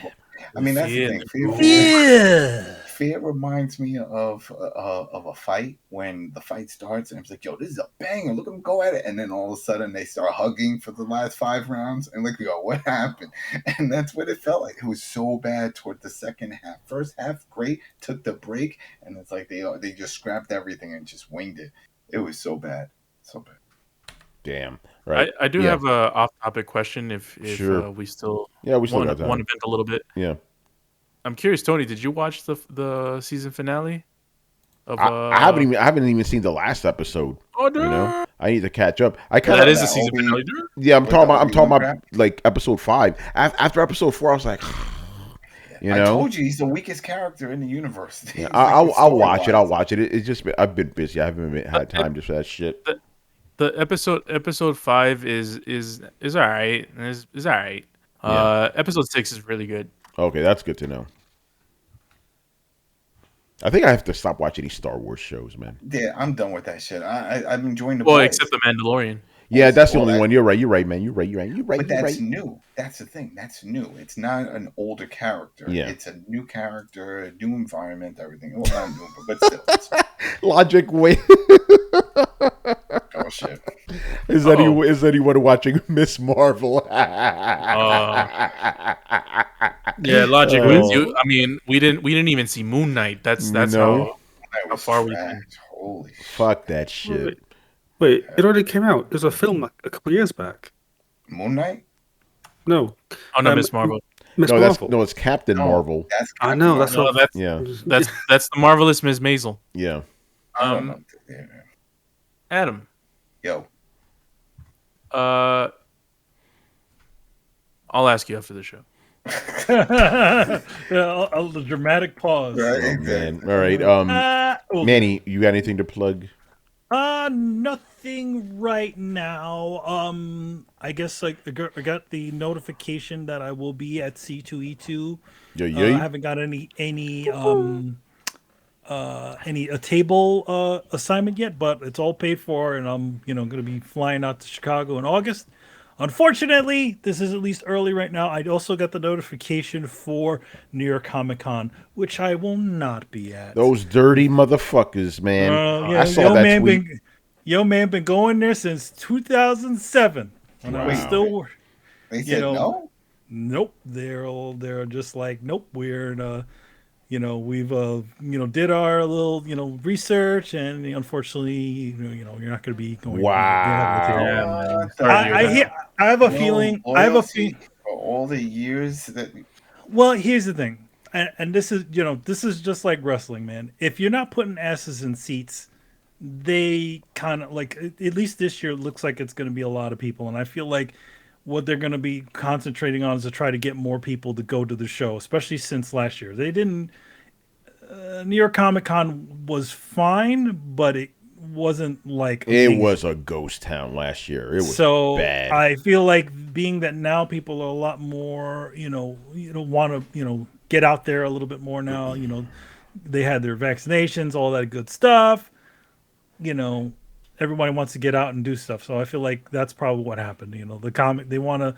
I mean, that's the thing. Fear reminds me of a fight when the fight starts and it's like, yo, this is a banger. Look at them go at it. And then all of a sudden they start hugging for the last 5 rounds. And like, yo, what happened? And that's what it felt like. It was so bad toward the second half. First half, great. Took the break. And it's like they just scrapped everything and just winged it. It was so bad. So bad. Damn. Right. I do have a off-topic question if sure. we still want to vent a little bit. Yeah. I'm curious, Tony. Did you watch the season finale? I haven't even seen the last episode. Oh no! I need to catch up. That is the season finale. Yeah, I'm talking about like episode 5. After episode 4, I was like, I told you he's the weakest character in the universe. Yeah, I'll watch it. I'll watch it. It's just I've been busy. I haven't had time just for that shit. The episode 5 is all right. Is all right. Episode 6 is really good. Okay, that's good to know. I think I have to stop watching these Star Wars shows, man. Yeah, I'm done with that shit. I'm enjoying the boys. Except the Mandalorian. Yeah, that's the only one. You're right, man. You're right. But that's new. That's the thing. That's new. It's not an older character. Yeah. It's a new character, a new environment, everything. Well, not new, but still. Logic way. Oh shit. Is anyone watching Miss Marvel? Yeah, Logic wins you. I mean, we didn't even see Moon Knight. That's how far we went. Holy fuck that shit. Wait, it already came out. There's a film a couple of years back. Moon Knight? No. Oh no, Miss Marvel. it's Captain Marvel. That's I know. That's no, what. that's the marvelous Ms. Maisel. Yeah. Adam. Yo. I'll ask you after the show. The dramatic pause. Right, exactly. All right. Manny, you got anything to plug? Nothing right now. I guess I got the notification that I will be at C2E2. Yeah. I haven't got any a table assignment yet, but it's all paid for, and I'm going to be flying out to Chicago in August. Unfortunately, this is at least early right now. I also got the notification for New York Comic Con, which I will not be at. Those dirty motherfuckers, man. I saw that tweet. Man been going there since 2007 when I was still. They said no. Nope. They're just like, nope. We're we've did our little research, and unfortunately you're not going to be going. Wow. I have a feeling. I have a feeling for all the years that. Well, here's the thing, and this is just like wrestling, man. If you're not putting asses in seats, they kind of like, at least this year, it looks like it's going to be a lot of people, and I feel like what they're going to be concentrating on is to try to get more people to go to the show, especially since last year. They didn't. New York Comic Con was fine, but it wasn't like it was a ghost town last year. It was so bad. I feel like being that now people are a lot more, want to, get out there a little bit more now. They had their vaccinations, all that good stuff. Everybody wants to get out and do stuff. So I feel like that's probably what happened. The comic, they want to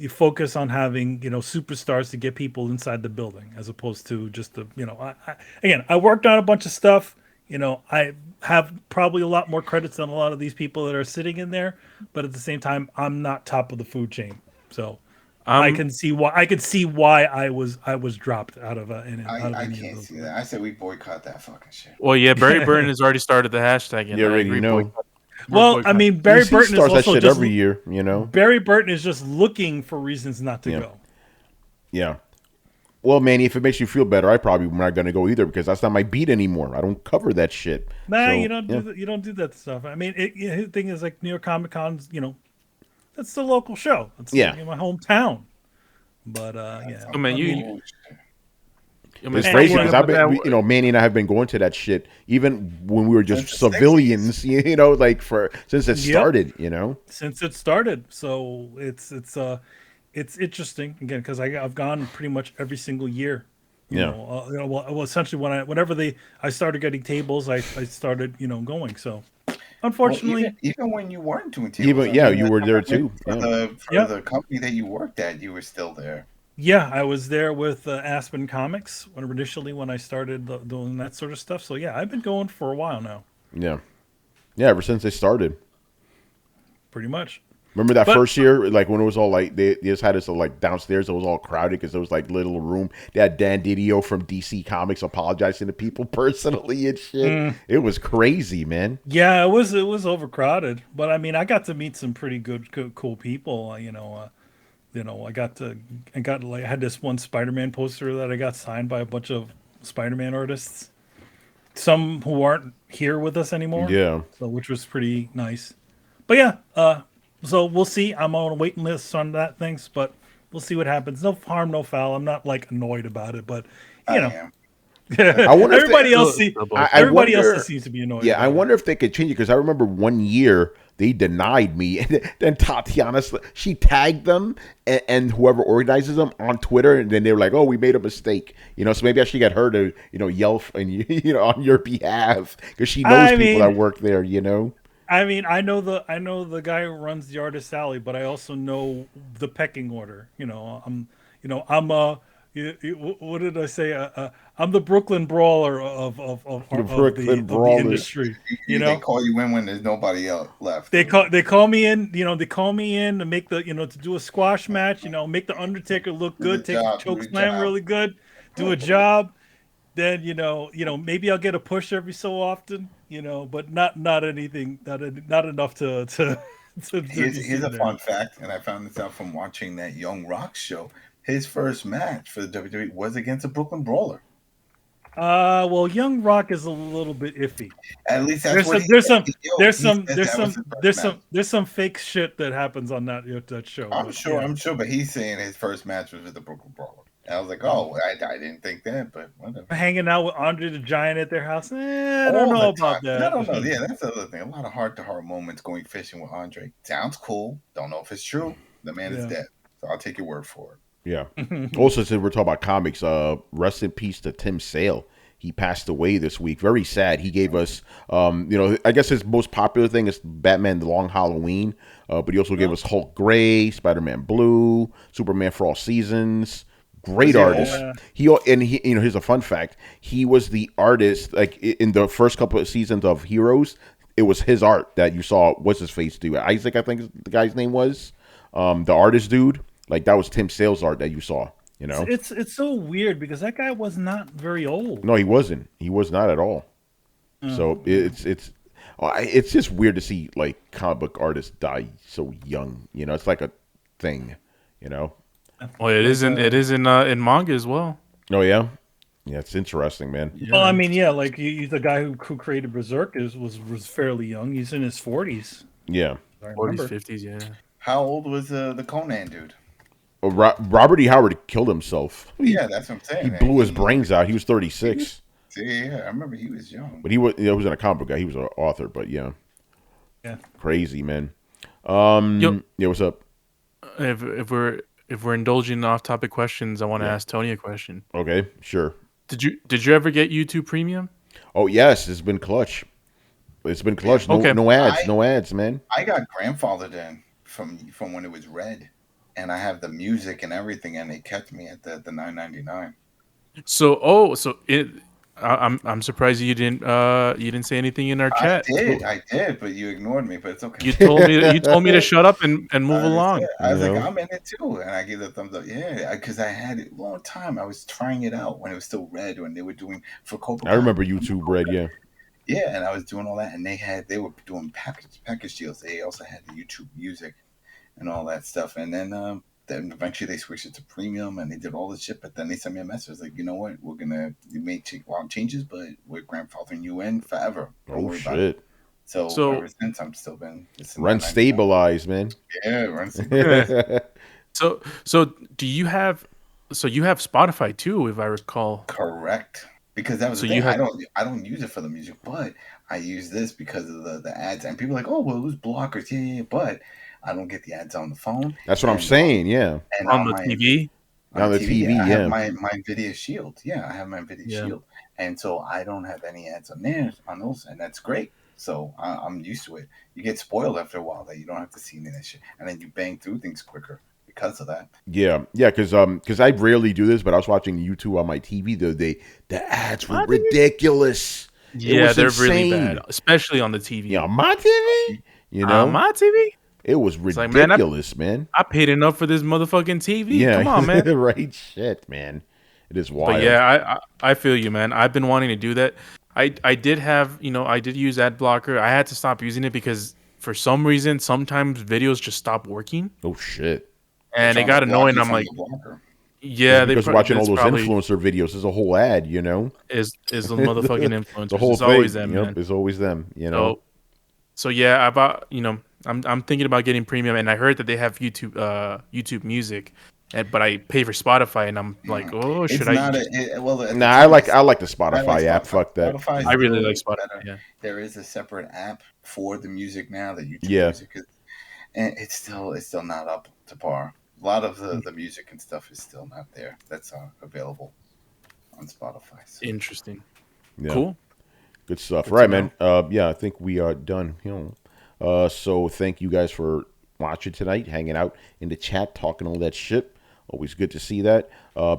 focus on having, superstars to get people inside the building, as opposed to just I worked on a bunch of stuff. I have probably a lot more credits than a lot of these people that are sitting in there, but at the same time, I'm not top of the food chain. So I can see why I was dropped out of I can't see that. I said we boycott that fucking shit. Well, yeah, Barry Burton has already started the hashtag. And you already know. Well, I mean, Barry Burton starts is also that shit just every year. Barry Burton is just looking for reasons not to go. Yeah. Well, Manny, if it makes you feel better, I probably am not going to go either, because that's not my beat anymore. I don't cover that shit. Nah, you don't do that stuff. I mean, the thing is, like, New York Comic Con's, that's the local show. It's in my hometown. But I mean, it's crazy because I've been, Manny and I have been going to that shit even when we were just civilians, since it started, Since it started, so it's interesting again because I've gone pretty much every single year. Essentially whenever I started getting tables, I started going. So unfortunately, well, even when you weren't doing tables, you were there too. For the company that you worked at, you were still there. Yeah, I was there with Aspen Comics when I started doing that sort of stuff. So yeah, I've been going for a while now. Yeah, ever since they started. Pretty much. Remember that first year, like when it was all like they just had us like downstairs. It was all crowded because there was like little room. They had Dan Didio from DC Comics apologizing to people personally and shit. It was crazy, man. Yeah, it was overcrowded, but I mean, I got to meet some pretty good cool people. I had this one Spider-Man poster that I got signed by a bunch of Spider-Man artists, some who aren't here with us anymore. Yeah, so which was pretty nice. But yeah, so we'll see. I'm on a waiting list on that things, but we'll see what happens. No harm, no foul. I'm not like annoyed about it, but I wonder everybody else seems to be annoyed. Yeah, I wonder if they could change it, because I remember one year they denied me, and then Tatiana, she tagged them and whoever organizes them on Twitter, and then they were like, "Oh, we made a mistake," so maybe I should get her to yell on your behalf, because she knows people that work there. I mean, I know the guy who runs the Artist Alley, but I also know the pecking order. What did I say? I'm the Brooklyn Brawler of the industry. They call you in when there's nobody else left. They call me in. They call me in to make the to do a squash match. Make the Undertaker look good, take a choke slam really good, do a job. Then maybe I'll get a push every so often. But not anything, not enough to Here's a fun fact, and I found this out from watching that Young Rock show. His first match for the WWE was against a Brooklyn Brawler. Well, Young Rock is a little bit iffy. At least that's there's some fake shit that happens on that show. I'm sure, but he's saying his first match was with the Brooklyn Brawler. And I was like, oh, I didn't think that, but whatever. Hanging out with Andre the Giant at their house, I don't know about that. I don't know. Yeah, that's the other thing. A lot of heart-to-heart moments going fishing with Andre. Sounds cool. Don't know if it's true. The man is dead, so I'll take your word for it. Yeah. Also, since we're talking about comics, rest in peace to Tim Sale. He passed away this week. Very sad. He gave us, I guess his most popular thing is Batman: The Long Halloween, but he also gave us Hulk Gray, Spider-Man Blue, Superman for All Seasons. Great artist. Here's a fun fact. He was the artist, like in the first couple of seasons of Heroes. It was his art that you saw. What's his face do? Isaac, I think the guy's name was. The artist dude. Like that was Tim Sale's art that you saw. You know, it's so weird because that guy was not very old. No, he wasn't. He was not at all. So it's just weird to see like comic book artists die so young. You know, it's like a thing. You know. Well, it is in manga as well. Oh yeah, it's interesting, man. Yeah. Well, I mean, like the guy who created Berserk was fairly young. He's in his 40s. Yeah, 40s, 50s. Yeah. How old was the Conan dude? Robert E. Howard killed himself. Yeah, that's what I'm saying. He blew his brains out. He was 36. Yeah, I remember he was young. But he was in a comic book guy. He was an author, but yeah. Crazy, man. Yeah, what's up? If we're indulging in off-topic questions, I want to ask Tony a question. Okay, sure. Did you ever get YouTube Premium? Oh yes, it's been clutch. It's been clutch. No, no ads, man. I got grandfathered in from when it was red. And I have the music and everything, and they kept me at the $9.99. I'm surprised you didn't say anything in our chat. I did, but you ignored me. But it's okay. You told me to shut up and move along. I was like, I'm in it too, and I gave the thumbs up. Yeah, because I had it a long time. I was trying it out when it was still red, when they were doing for Cobra. I remember YouTube Red, yeah. Yeah, and I was doing all that, and they were doing package deals. They also had the YouTube Music and all that stuff, and then eventually they switched it to premium, and they did all this shit. But then they sent me a message like, you know what, you may take a lot of changes, but we're grandfathering you in forever. Oh shit! So ever since I'm still been run stabilized, man. Yeah, run stabilized. So do you have Spotify too, if I recall? Correct. Because that was the thing. I don't use it for the music, but I use this because of the ads. And people are like, oh, well, those blockers, yeah, but I don't get the ads on the phone. That's what I'm saying, yeah. And on the TV? On the TV, yeah. I have my Nvidia Shield. Yeah, I have my Nvidia Shield. And so I don't have any ads on those, and that's great. So I'm used to it. You get spoiled after a while that you don't have to see any of that shit. And then you bang through things quicker because of that. Yeah, because I rarely do this, but I was watching YouTube on my TV the other day. The ads were ridiculous. Yeah, they're really bad, especially on the TV. Yeah, on my TV? You know? On my TV? It was ridiculous, man. I paid enough for this motherfucking TV. Yeah. Come on, man. Right? Shit, man. It is wild. But yeah, I feel you, man. I've been wanting to do that. I did use ad blocker. I had to stop using it because for some reason, sometimes videos just stop working. Oh, shit. And it got annoying. I'm like, yeah, because watching all those influencer videos is a whole ad, you know? Is the motherfucking influencers. The whole it's thing. Always them, man. It's always them, you know? So yeah, I'm thinking about getting premium, and I heard that they have YouTube Music, but I pay for Spotify, and I'm like, oh, should I? I like the Spotify app. Fuck that. I really like Spotify. Yeah. There is a separate app for the music now that YouTube Music is, and it's still not up to par. A lot of the music and stuff is still not there. That's available on Spotify. So. Interesting. Yeah. Cool. Good stuff. Good right, man. Yeah, I think we are done. So thank you guys for watching tonight, hanging out in the chat, talking all that shit. Always good to see that.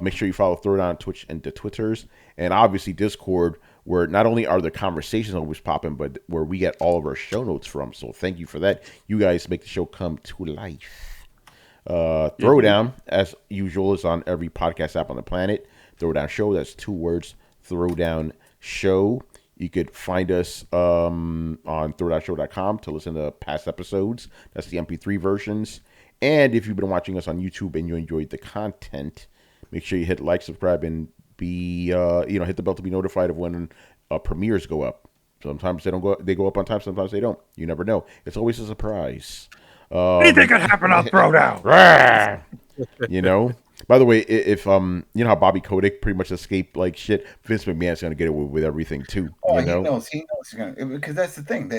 Make sure you follow Throwdown on Twitch and the Twitters, and obviously Discord, where not only are the conversations always popping, but where we get all of our show notes from. So thank you for that. You guys make the show come to life. Throwdown, as usual, is on every podcast app on the planet. Throwdown Show. That's 2 words. Throwdown Show. You could find us on throwdownshow.com to listen to past episodes. That's the MP3 versions. And if you've been watching us on YouTube and you enjoyed the content, make sure you hit like, subscribe, and be hit the bell to be notified of when premieres go up. Sometimes they go up on time, sometimes they don't. You never know. It's always a surprise. Anything could happen on Throwdown. You know. By the way, if you know how Bobby Kotick pretty much escaped like shit, Vince McMahon's gonna get away with everything too. Oh, you know? he knows he's gonna, because that's the thing.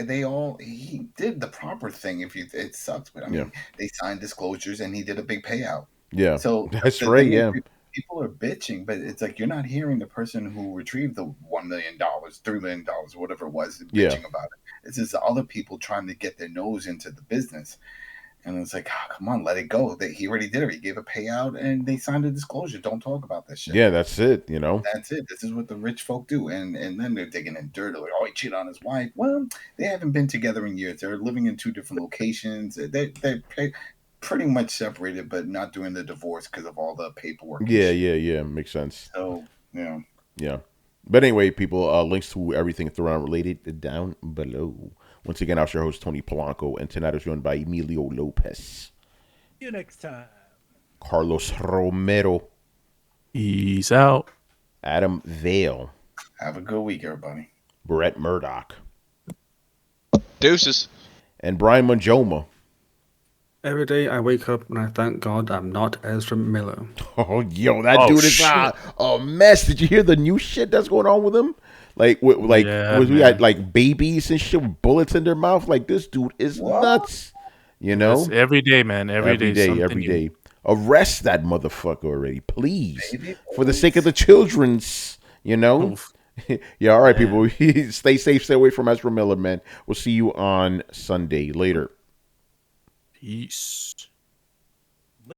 He did the proper thing. It sucks, but I mean, they signed disclosures and he did a big payout. Yeah, so that's right. Yeah, people are bitching, but it's like you're not hearing the person who retrieved the $1 million, $3 million, whatever it was, bitching about it. It's just other people trying to get their nose into the business. And it's like, oh, come on, let it go. He already did it. He gave a payout, and they signed a disclosure. Don't talk about this shit. Yeah, that's it. You know, that's it. This is what the rich folk do. And then they're digging in dirt. Like, oh, he cheated on his wife. Well, they haven't been together in years. They're living in 2 different locations. They're pretty much separated, but not doing the divorce because of all the paperwork. Yeah. Makes sense. So, yeah. But anyway, people, links to everything Throwdown related down below. Once again, I'm your host, Tony Polanco, and tonight is joined by Emilio Lopez. See you next time. Carlos Romero. Peace out. Adam Vale. Have a good week, everybody. Brett Murdoch. Deuces. And Brian Manjoma. Every day I wake up and I thank God I'm not Ezra Miller. Oh, yo, that dude is a mess. Did you hear the new shit that's going on with him? We had like babies and shit with bullets in their mouth. Like, this dude is nuts. You know? That's every day, man. Every day. Arrest that motherfucker already, please. For the sake of the children's, you know? Yeah, all right, people. Stay safe. Stay away from Ezra Miller, man. We'll see you on Sunday. Later. Peace.